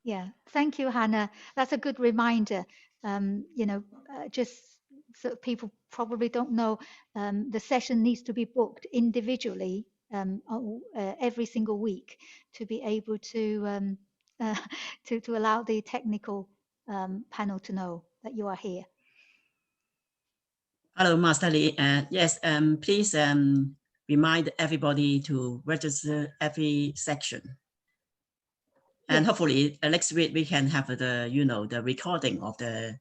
Yeah, thank you, Hannah. That's a good reminder. Just so people probably don't know, the session needs to be booked individually every single week to be able to to allow the technical panel to know that you are here. Hello, Master Lee. Yes, please remind everybody to register every section. And hopefully next week we can have the recording of the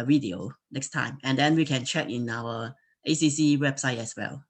video next time, and then we can check in our ACC website as well.